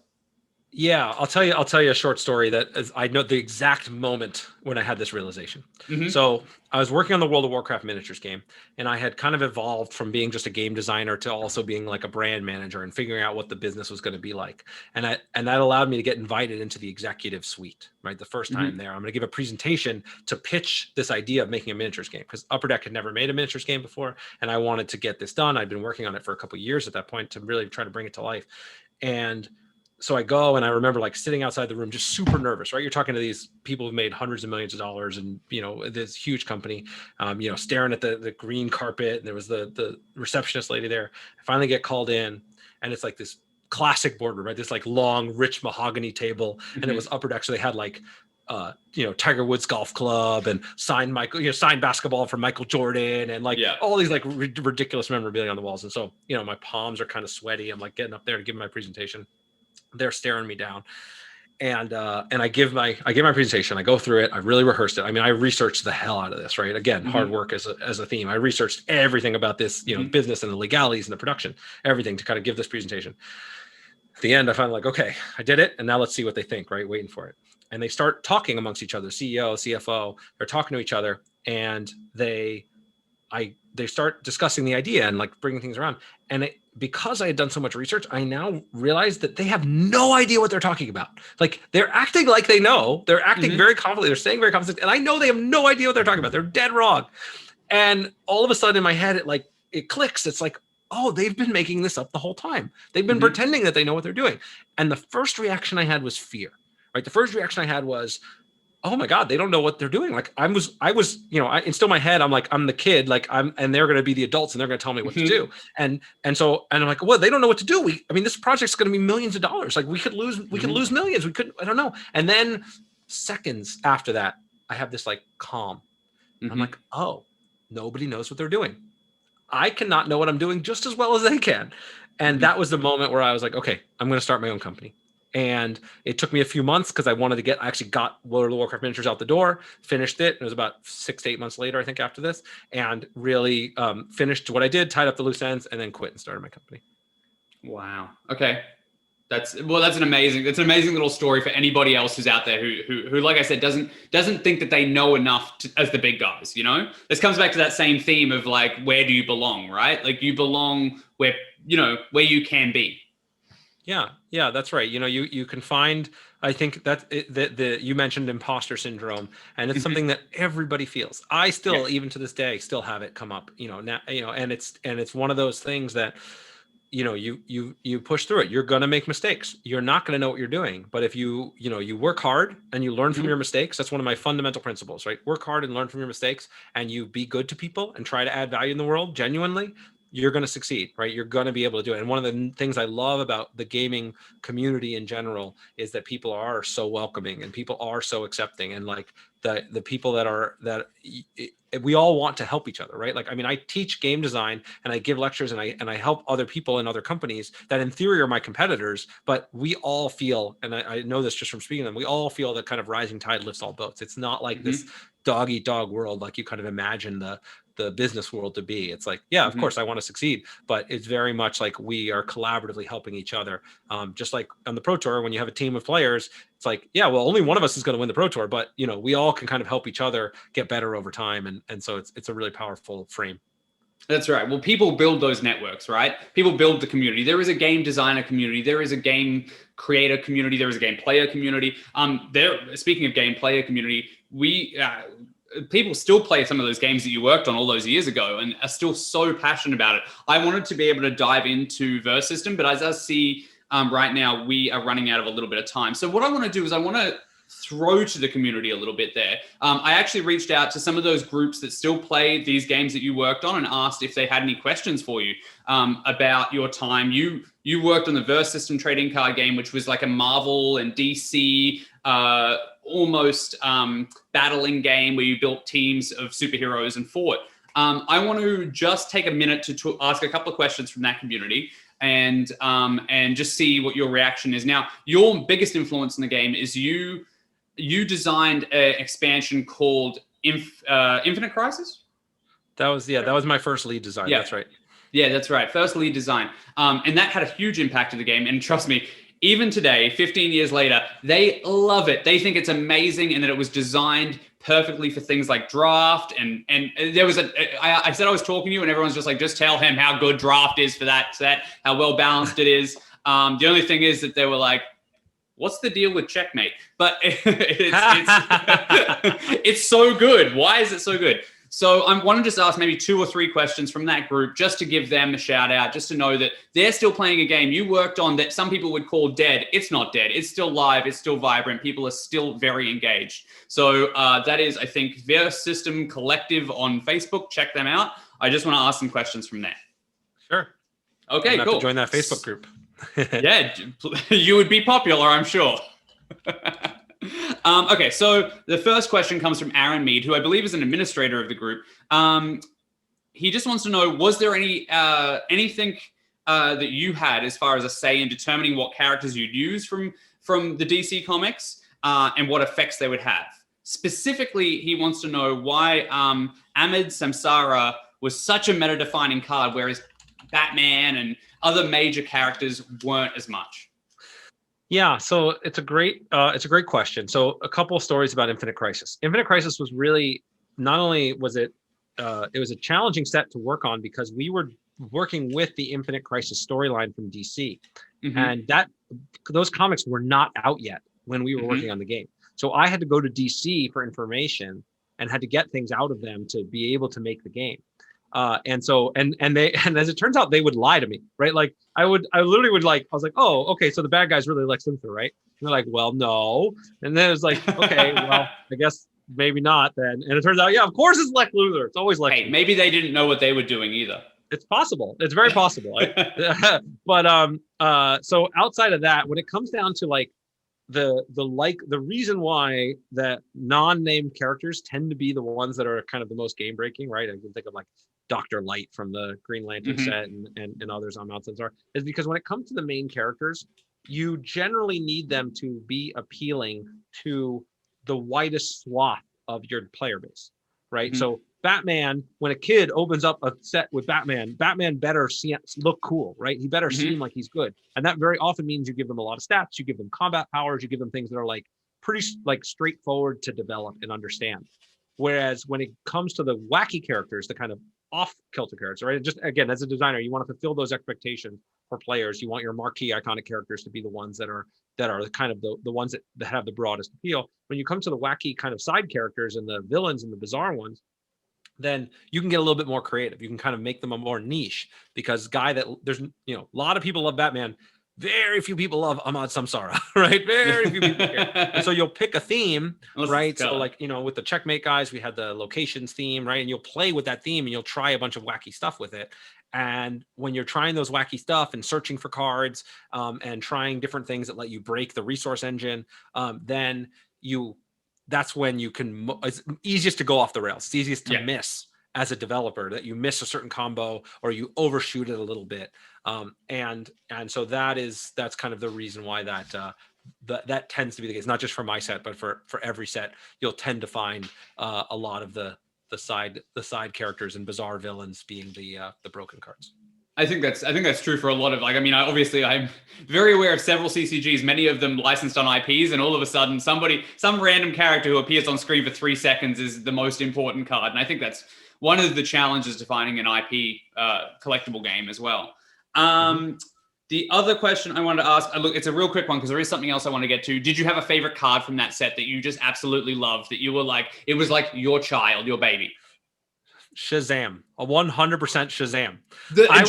Yeah, I'll tell you a short story that I know the exact moment when I had this realization. Mm-hmm. So I was working on the World of Warcraft miniatures game, and I had kind of evolved from being just a game designer to also being like a brand manager and figuring out what the business was going to be like. And that allowed me to get invited into the executive suite, right? The first time there, I'm going to give a presentation to pitch this idea of making a miniatures game, because Upper Deck had never made a miniatures game before, and I wanted to get this done. I'd been working on it for a couple of years at that point to really try to bring it to life. And so I go, and I remember like sitting outside the room, just super nervous, right? You're talking to these people who've made hundreds of millions of dollars, and this huge company, staring at the green carpet. And there was the receptionist lady there. I finally get called in, and it's like this classic boardroom, right? This like long, rich mahogany table, and it was Upper Deck, so they had like Tiger Woods golf club and signed basketball from Michael Jordan, and like all these like ridiculous memorabilia on the walls. And so my palms are kind of sweaty. I'm like getting up there to give my presentation. They're staring me down, and I give my presentation. I go through it. I really rehearsed it. I mean, I researched the hell out of this, right? Again, hard work as a theme. I researched everything about this, business and the legalities and the production, everything to kind of give this presentation. At the end, I finally like, okay, I did it, and now let's see what they think, right? Waiting for it. And they start talking amongst each other, CEO, CFO, they're talking to each other, and they start discussing the idea and like bringing things around. And because I had done so much research, I now realized that they have no idea what they're talking about. Like they're acting like they know, they're acting very confidently, they're saying very confidently, and I know they have no idea what they're talking about. They're dead wrong. And all of a sudden in my head, it clicks. It's like, oh, they've been making this up the whole time. They've been pretending that they know what they're doing. And the first reaction I had was fear, right? The first reaction I had was, oh my God, they don't know what they're doing. Like I was, in still my head, I'm like, I'm the kid, and they're going to be the adults and they're going to tell me what to do. And I'm like, well, they don't know what to do. This project's going to be millions of dollars. Like we could lose millions. I don't know. And then seconds after that, I have this like calm. I'm like, oh, nobody knows what they're doing. I cannot know what I'm doing just as well as they can. And that was the moment where I was like, okay, I'm going to start my own company. And it took me a few months because I actually got World of Warcraft miniatures out the door, finished it. It was about 6 to 8 months later, I think, after this, and really finished what I did, tied up the loose ends, and then quit and started my company. Wow. Okay. That's an amazing little story for anybody else who's out there who like I said, doesn't think that they know enough as the big guys, This comes back to that same theme of like, where do you belong, right? Like you belong where you can be. Yeah, that's right. You can find, I think that you mentioned imposter syndrome, and it's something that everybody feels. I still, even to this day, still have it come up, now, and it's one of those things that, you push through it. You're going to make mistakes. You're not going to know what you're doing. But if you work hard and you learn from your mistakes, that's one of my fundamental principles, right? Work hard and learn from your mistakes, and you be good to people and try to add value in the world genuinely, you're going to succeed, right? You're going to be able to do it. And one of the things I love about the gaming community in general is that people are so welcoming and people are so accepting. And like the people that we all want to help each other, right? Like, I teach game design and I give lectures and I help other people in other companies that in theory are my competitors, but we all feel, and I know this just from speaking to them, we all feel that kind of rising tide lifts all boats. It's not like this dog eat dog world like you kind of imagine the business world to be. It's like, yeah, of course I want to succeed, but it's very much like we are collaboratively helping each other. Just like on the Pro Tour, when you have a team of players, it's like, yeah, well, only one of us is going to win the Pro Tour, but we all can kind of help each other get better over time. And so it's a really powerful frame. That's right. Well, people build those networks, right? People build the community. There is a game designer community. There is a game creator community. There is a game player community. Speaking of game player community, people still play some of those games that you worked on all those years ago and are still so passionate about it. I wanted to be able to dive into Verse System, but as I see right now, we are running out of a little bit of time. So what I want to do is I want to throw to the community a little bit there. I actually reached out to some of those groups that still play these games that you worked on and asked if they had any questions for you about your time. You worked on the Verse System trading card game, which was like a Marvel and DC almost battling game where you built teams of superheroes and fought. I want to just take a minute to ask a couple of questions from that community and just see what your reaction is. Now, your biggest influence in the game is you designed an expansion called Infinite Crisis? That was my first lead design. Yeah. That's right. Yeah, that's right. First lead design. And that had a huge impact to the game. And trust me, even today, 15 years later, they love it. They think it's amazing and that it was designed perfectly for things like draft. And there was I said I was talking to you and everyone's just like, just tell him how good draft is for that set, how well balanced it is. The only thing is that they were like, what's the deal with checkmate? But it's so good. Why is it so good? So I want to just ask maybe 2 or 3 questions from that group just to give them a shout out, just to know that they're still playing a game you worked on that some people would call dead. It's not dead. It's still live. It's still vibrant. People are still very engaged. So that is, I think, their System Collective on Facebook. Check them out. I just want to ask some questions from there. Sure. Okay, cool. To join that Facebook group. Yeah, you would be popular, I'm sure. Okay, so the first question comes from Aaron Mead, who I believe is an administrator of the group. He just wants to know, was there anything that you had as far as a say in determining what characters you'd use from the DC comics and what effects they would have? Specifically, he wants to know why Ahmed Samsara was such a meta-defining card, whereas Batman and other major characters weren't as much. Yeah, so it's a great question. So a couple of stories about Infinite Crisis. Infinite Crisis was really, not only was it was a challenging set to work on because we were working with the Infinite Crisis storyline from DC, and those comics were not out yet when we were working on the game. So I had to go to DC for information and had to get things out of them to be able to make the game. And as it turns out, they would lie to me, right? Like I literally would I was like, oh, okay, so the bad guy's really Lex Luthor, right? And they're like, well, no. And then it was like, okay, well, I guess maybe not then. And it turns out, yeah, of course it's Lex Luthor. It's always Lex Luthor. Maybe they didn't know what they were doing either. It's possible. It's very possible. But so outside of that, when it comes down to like the reason why that non-named characters tend to be the ones that are kind of the most game breaking, right? I can think of like Dr. Light from the Green Lantern set and others on Mount Sansar, is because when it comes to the main characters, you generally need them to be appealing to the widest swath of your player base, right? So Batman, when a kid opens up a set with Batman better look cool, right? He better seem like he's good. And that very often means you give them a lot of stats, you give them combat powers, you give them things that are like pretty like straightforward to develop and understand. Whereas when it comes to the wacky characters, the kind of off-kilter characters, right? Just again, as a designer, you want to fulfill those expectations for players. You want your marquee iconic characters to be the ones that are kind of the ones that have the broadest appeal. When you come to the wacky kind of side characters and the villains and the bizarre ones, then you can get a little bit more creative. You can kind of make them a more niche because there's a lot of people love Batman. Very few people love Ahmad Samsara, right? Very few people care. And so you'll pick a theme, right? So like, with the Checkmate guys, we had the locations theme, right? And you'll play with that theme and you'll try a bunch of wacky stuff with it. And when you're trying those wacky stuff and searching for cards and trying different things that let you break the resource engine, then that's when you can, it's easiest to go off the rails. It's easiest to miss as a developer, that you miss a certain combo or you overshoot it a little bit. And so that's kind of the reason why that tends to be the case, not just for my set, but for every set. You'll tend to find a lot of the side characters and bizarre villains being the broken cards. I think that's true for a lot of, obviously I'm very aware of several CCGs, many of them licensed on IPs, and all of a sudden some random character who appears on screen for 3 seconds is the most important card. And I think that's one of the challenges to finding an IP collectible game as well. The other question I wanted to ask, look, it's a real quick one because there is something else I want to get to. Did you have a favorite card from that set that you just absolutely loved, that you were like, it was like your child, your baby? Shazam, a 100% Shazam. I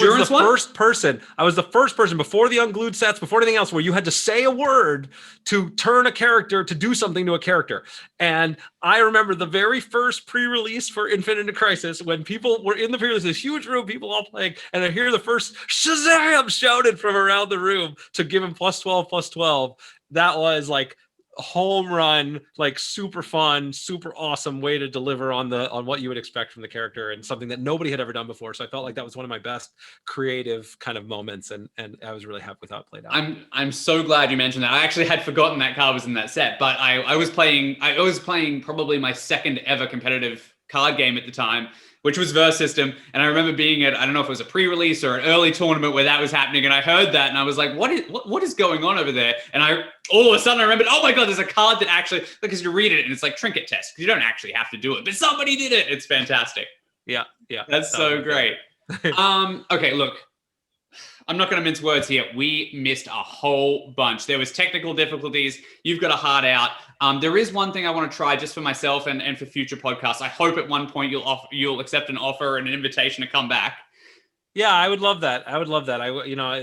was the first person before the unglued sets, before anything else, where you had to say a word to turn a character to do something to a character. And I remember the very first pre-release for Infinite Crisis, when people were in the pre-release, this huge room, people all playing, and I hear the first Shazam shouted from around the room to give him +12/+12. That was like home run, like super fun, super awesome way to deliver on what you would expect from the character, and something that nobody had ever done before. So I felt like that was one of my best creative kind of moments, and I was really happy with how it played out. I'm so glad you mentioned that. I actually had forgotten that card was in that set, but I was playing probably my second ever competitive card game at the time, which was Verse System. And I remember being at, I don't know if it was a pre-release or an early tournament where that was happening. And I heard that and I was like, what is going on over there? And all of a sudden I remembered, oh my God, there's a card that actually, because you read it and it's like trinket test, because you don't actually have to do it, but somebody did it. It's fantastic. Yeah. That's so great. Okay, look, I'm not going to mince words here. We missed a whole bunch. There was technical difficulties. You've got a heart out. There is one thing I want to try just for myself and for future podcasts. I hope at one point you'll accept an offer and an invitation to come back. Yeah, I would love that.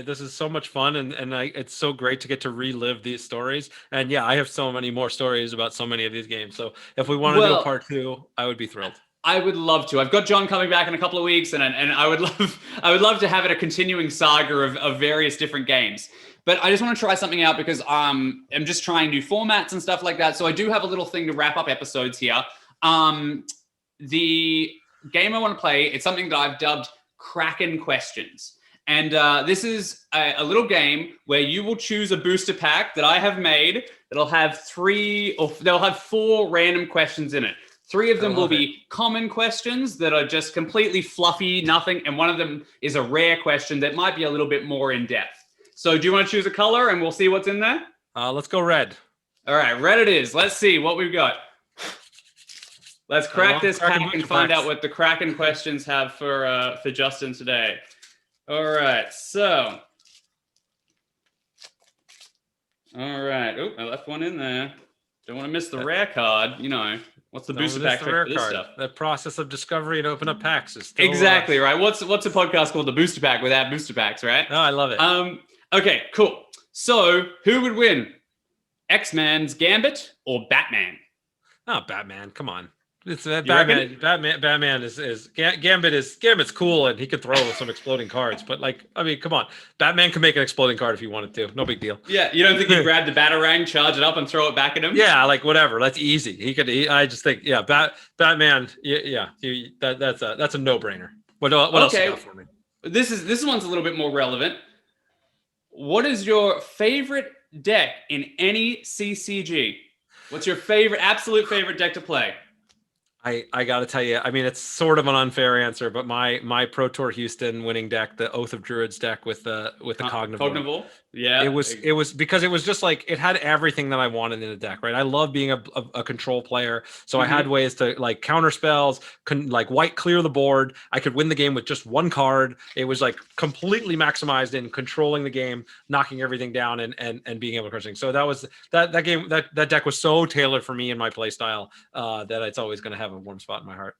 This is so much fun, and it's so great to get to relive these stories. And yeah, I have so many more stories about so many of these games. So if we want to do a part 2, I would be thrilled. I would love to. I've got John coming back in a couple of weeks, and I would love to have it a continuing saga of various different games. But I just want to try something out because I'm just trying new formats and stuff like that. So I do have a little thing to wrap up episodes here. The game I want to play, it's something that I've dubbed Kraken Questions. And this is a little game where you will choose a booster pack that I have made that'll have 4 random questions in it. 3 of them will be common questions that are just completely fluffy, nothing. And one of them is a rare question that might be a little bit more in depth. So do you want to choose a color and we'll see what's in there? Let's go red. All right, red it is. Let's see what we've got. Let's crack this pack and find out what the Kraken questions have for Justin today. All right, so. All right. Oh, I left one in there. Don't want to miss the rare card, What's the booster pack trick for this stuff? The process of discovery and open up packs is still exactly right. What's a podcast called The Booster Pack without booster packs, right? Oh, I love it. Okay, cool. So who would win? X-Man's Gambit or Batman? Oh, Batman. Come on. It's Batman. Batman is Gambit's cool and he could throw some exploding cards, but come on, Batman can make an exploding card if he wanted to. No big deal. Yeah, you don't think he'd grab the Batarang, charge it up, and throw it back at him? Yeah, whatever. That's easy. I just think, Batman. Yeah, that's a no-brainer. What else you got for me? This one's a little bit more relevant. What is your favorite deck in any CCG? What's your absolute favorite deck to play? I got to tell you, it's sort of an unfair answer, but my Pro Tour Houston winning deck, the Oath of Druids deck with the Cognivore. Yeah. It was because it was just it had everything that I wanted in a deck, right? I love being a control player. So I had ways to counter spells, white clear the board. I could win the game with just one card. It was completely maximized in controlling the game, knocking everything down and being able to crush things. So that was that game, that deck was so tailored for me and my play style that it's always going to have a warm spot in my heart.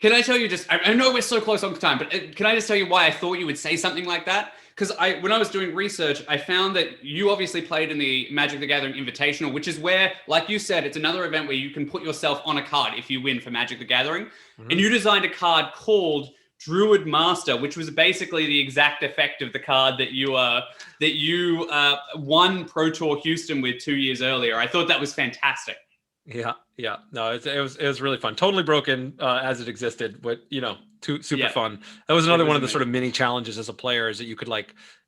Can I tell you I know we're so close on time, but can I just tell you why I thought you would say something like that? Because when I was doing research, I found that you obviously played in the Magic the Gathering Invitational, which is where, like you said, it's another event where you can put yourself on a card if you win for Magic the Gathering. Mm-hmm. And you designed a card called Druid Master, which was basically the exact effect of the card that you won Pro Tour Houston with 2 years earlier. I thought that was fantastic. Yeah. No, it was really fun. Totally broken as it existed, but super fun. That was another one of the sort of mini challenges as a player is that you could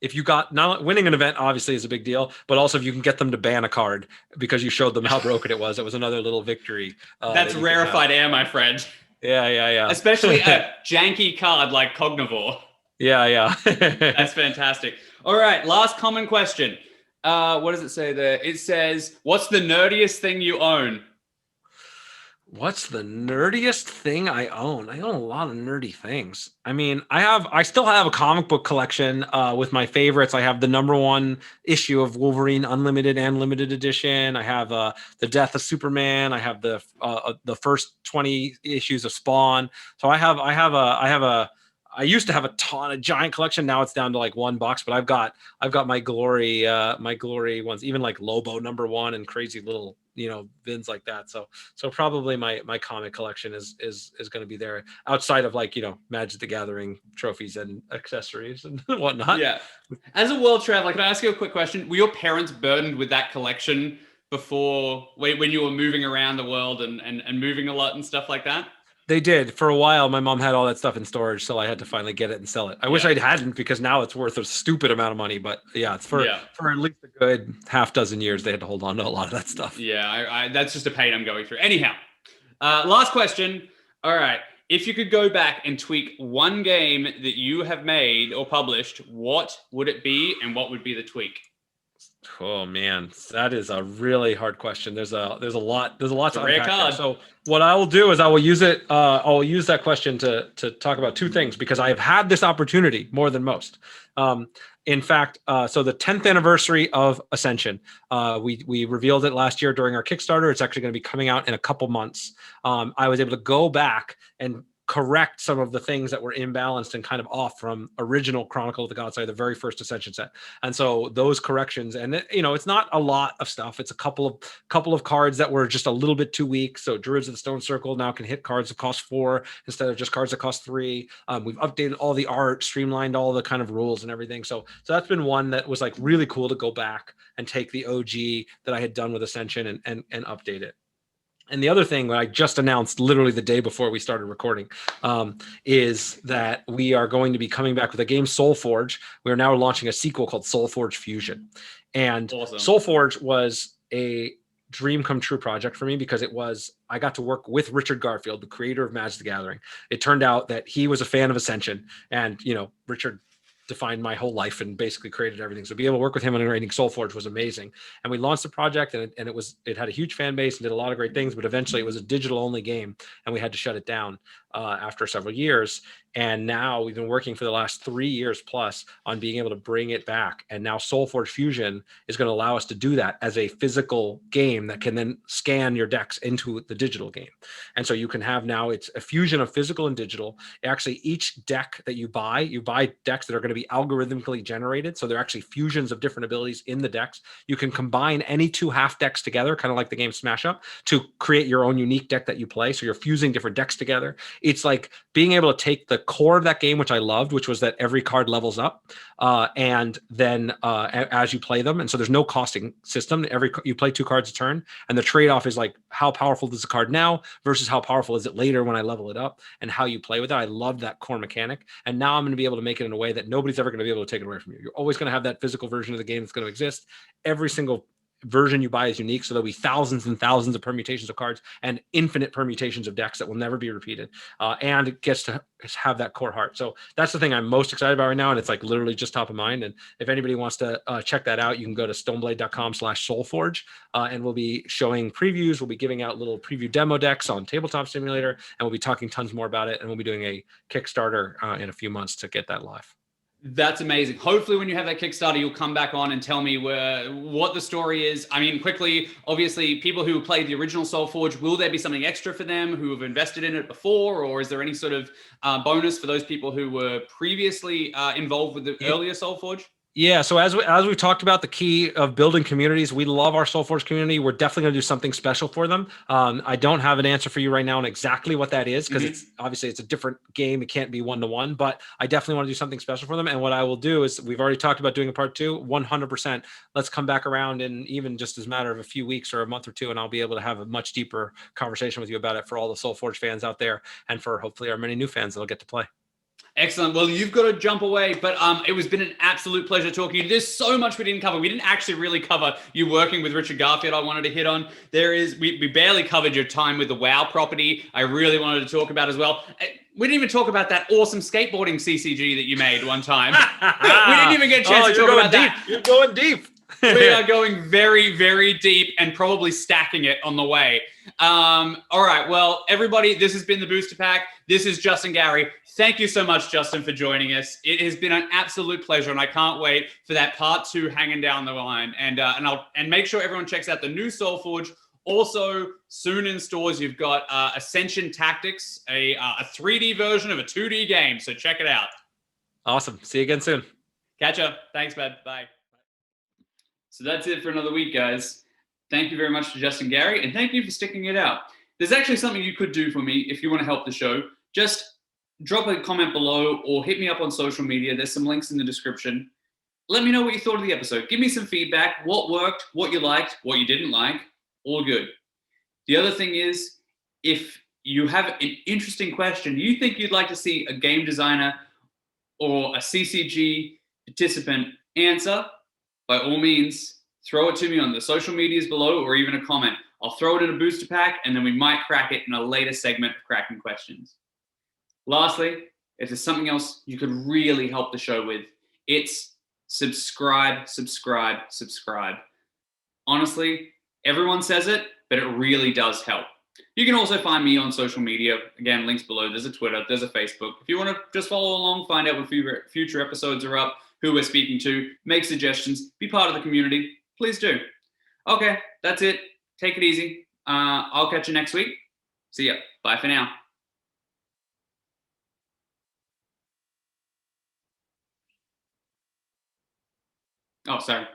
if you got not winning an event obviously is a big deal, but also if you can get them to ban a card because you showed them how broken it was another little victory. That's rarefied air, my friend. Yeah. Especially a janky card like Cognivore. Yeah. That's fantastic. All right, last common question. What does it say there? It says, what's the nerdiest thing you own? What's the nerdiest thing I own? I own a lot of nerdy things. I still have a comic book collection with my favorites. I have the #1 issue of Wolverine Unlimited and Limited Edition. I have the Death of Superman. I have the first 20 issues of Spawn. So I used to have a giant collection. Now it's down to one box, but I've got my glory ones, even Lobo #1 and crazy little, bins like that. So probably my comic collection is going to be there outside of Magic the Gathering trophies and accessories and whatnot. Yeah. As a world traveler, can I ask you a quick question? Were your parents burdened with that collection before when you were moving around the world and moving a lot and stuff like that? They did. For a while, my mom had all that stuff in storage, so I had to finally get it and sell it. I wish I hadn't because now it's worth a stupid amount of money. But it's for at least a good half dozen years, they had to hold on to a lot of that stuff. Yeah, that's just a pain I'm going through. Anyhow, last question. All right. If you could go back and tweak one game that you have made or published, what would it be and what would be the tweak? Oh man, that is a really hard question. There's a lot to rare unpack there. card. So what I will do is I will use it. I'll use that question to talk about two things, because I have had this opportunity more than most. In fact, so the 10th anniversary of Ascension, we revealed it last year during our Kickstarter. It's actually going to be coming out in a couple months. I was able to go back and correct some of the things that were imbalanced and kind of off from original Chronicle of the Godsire, the very first Ascension set. And so those corrections, and it's not a lot of stuff. It's a couple of cards that were just a little bit too weak. So Druids of the Stone Circle now can hit cards that cost 4 instead of just cards that cost 3. We've updated all the art, streamlined all the kind of rules and everything. So that's been one that was like really cool to go back and take the OG that I had done with Ascension and update it. And the other thing that I just announced literally the day before we started recording is that we are going to be coming back with a game, Solforge. We are now launching a sequel called Solforge Fusion. And awesome. Solforge was a dream come true project for me, because I got to work with Richard Garfield, the creator of Magic the Gathering. It turned out that he was a fan of Ascension, and Richard defined my whole life and basically created everything. So be able to work with him on writing Solforge was amazing. And we launched the project, and it had a huge fan base and did a lot of great things, but eventually it was a digital only game and we had to shut it down after several years. And now we've been working for the last 3 years plus on being able to bring it back. And now Solforge Fusion is going to allow us to do that as a physical game that can then scan your decks into the digital game. And so you can have now, it's a fusion of physical and digital. Actually, each deck that you buy decks that are going to be algorithmically generated. So they're actually fusions of different abilities in the decks. You can combine any 2 half decks together, kind of like the game Smash Up, to create your own unique deck that you play. So you're fusing different decks together. It's like being able to take the core of that game, which I loved, which was that every card levels up, and then as you play them. And so there's no costing system. You play 2 cards a turn, and the trade-off is like, how powerful is the card now versus how powerful is it later when I level it up, and how you play with it. I love that core mechanic. And now I'm going to be able to make it in a way that nobody's ever going to be able to take it away from you. You're always going to have that physical version of the game that's going to exist. Every single version you buy is unique, so there'll be thousands and thousands of permutations of cards and infinite permutations of decks that will never be repeated, and it gets to have that core heart. So that's the thing I'm most excited about right now, and it's like literally just top of mind. And if anybody wants to check that out, you can go to stoneblade.com/soulforge, and we'll be showing previews. We'll be giving out little preview demo decks on Tabletop Simulator, and we'll be talking tons more about it, and we'll be doing a Kickstarter in a few months to get that live. That's amazing. Hopefully when you have that Kickstarter, you'll come back on and tell me what the story is. I mean, quickly, obviously, people who played the original Solforge, will there be something extra for them who have invested in it before? Or is there any sort of bonus for those people who were previously involved with the earlier Solforge? Yeah, so as we talked about, the key of building communities, we love our Solforge community. We're definitely going to do something special for them. I don't have an answer for you right now on exactly what that is, because it's a different game. It can't be one-to-one, but I definitely want to do something special for them. And what I will do is, we've already talked about doing a part 2, 100%. Let's come back around in even just as a matter of a few weeks or a month or 2, and I'll be able to have a much deeper conversation with you about it for all the Solforge fans out there, and for hopefully our many new fans that'll get to play. Excellent. Well, you've got to jump away, but it was been an absolute pleasure talking to you. There's so much we didn't cover. We didn't actually really cover you working with Richard Garfield. I wanted to hit on. We barely covered your time with the WoW property. I really wanted to talk about as well. We didn't even talk about that awesome skateboarding CCG that you made one time. We didn't even get a chance to talk about that. You're going deep. We are going very, very deep, and probably stacking it on the way. All right. Well, everybody, this has been the Booster Pack. This is Justin Gary. Thank you so much, Justin, for joining us. It has been an absolute pleasure, and I can't wait for that part 2 hanging down the line. And make sure everyone checks out the new Solforge. Also, soon in stores, you've got Ascension Tactics, a 3D version of a 2D game. So check it out. Awesome. See you again soon. Catch up. Thanks, man. Bye. So that's it for another week, guys. Thank you very much to Justin Gary, and thank you for sticking it out. There's actually something you could do for me if you want to help the show. Just drop a comment below or hit me up on social media. There's some links in the description. Let me know what you thought of the episode. Give me some feedback. What worked, what you liked, what you didn't like. All good. The other thing is, if you have an interesting question you think you'd like to see a game designer or a CCG participant answer, by all means, throw it to me on the social medias below, or even a comment. I'll throw it in a booster pack, and then we might crack it in a later segment of cracking questions. Lastly, if there's something else you could really help the show with, it's subscribe, subscribe, subscribe. Honestly, everyone says it, but it really does help. You can also find me on social media. Again, links below. There's a Twitter, there's a Facebook. If you want to just follow along, find out when future episodes are up, who we're speaking to, make suggestions, be part of the community, please do. Okay, that's it. Take it easy. I'll catch you next week. See ya. Bye for now. Oh, sorry.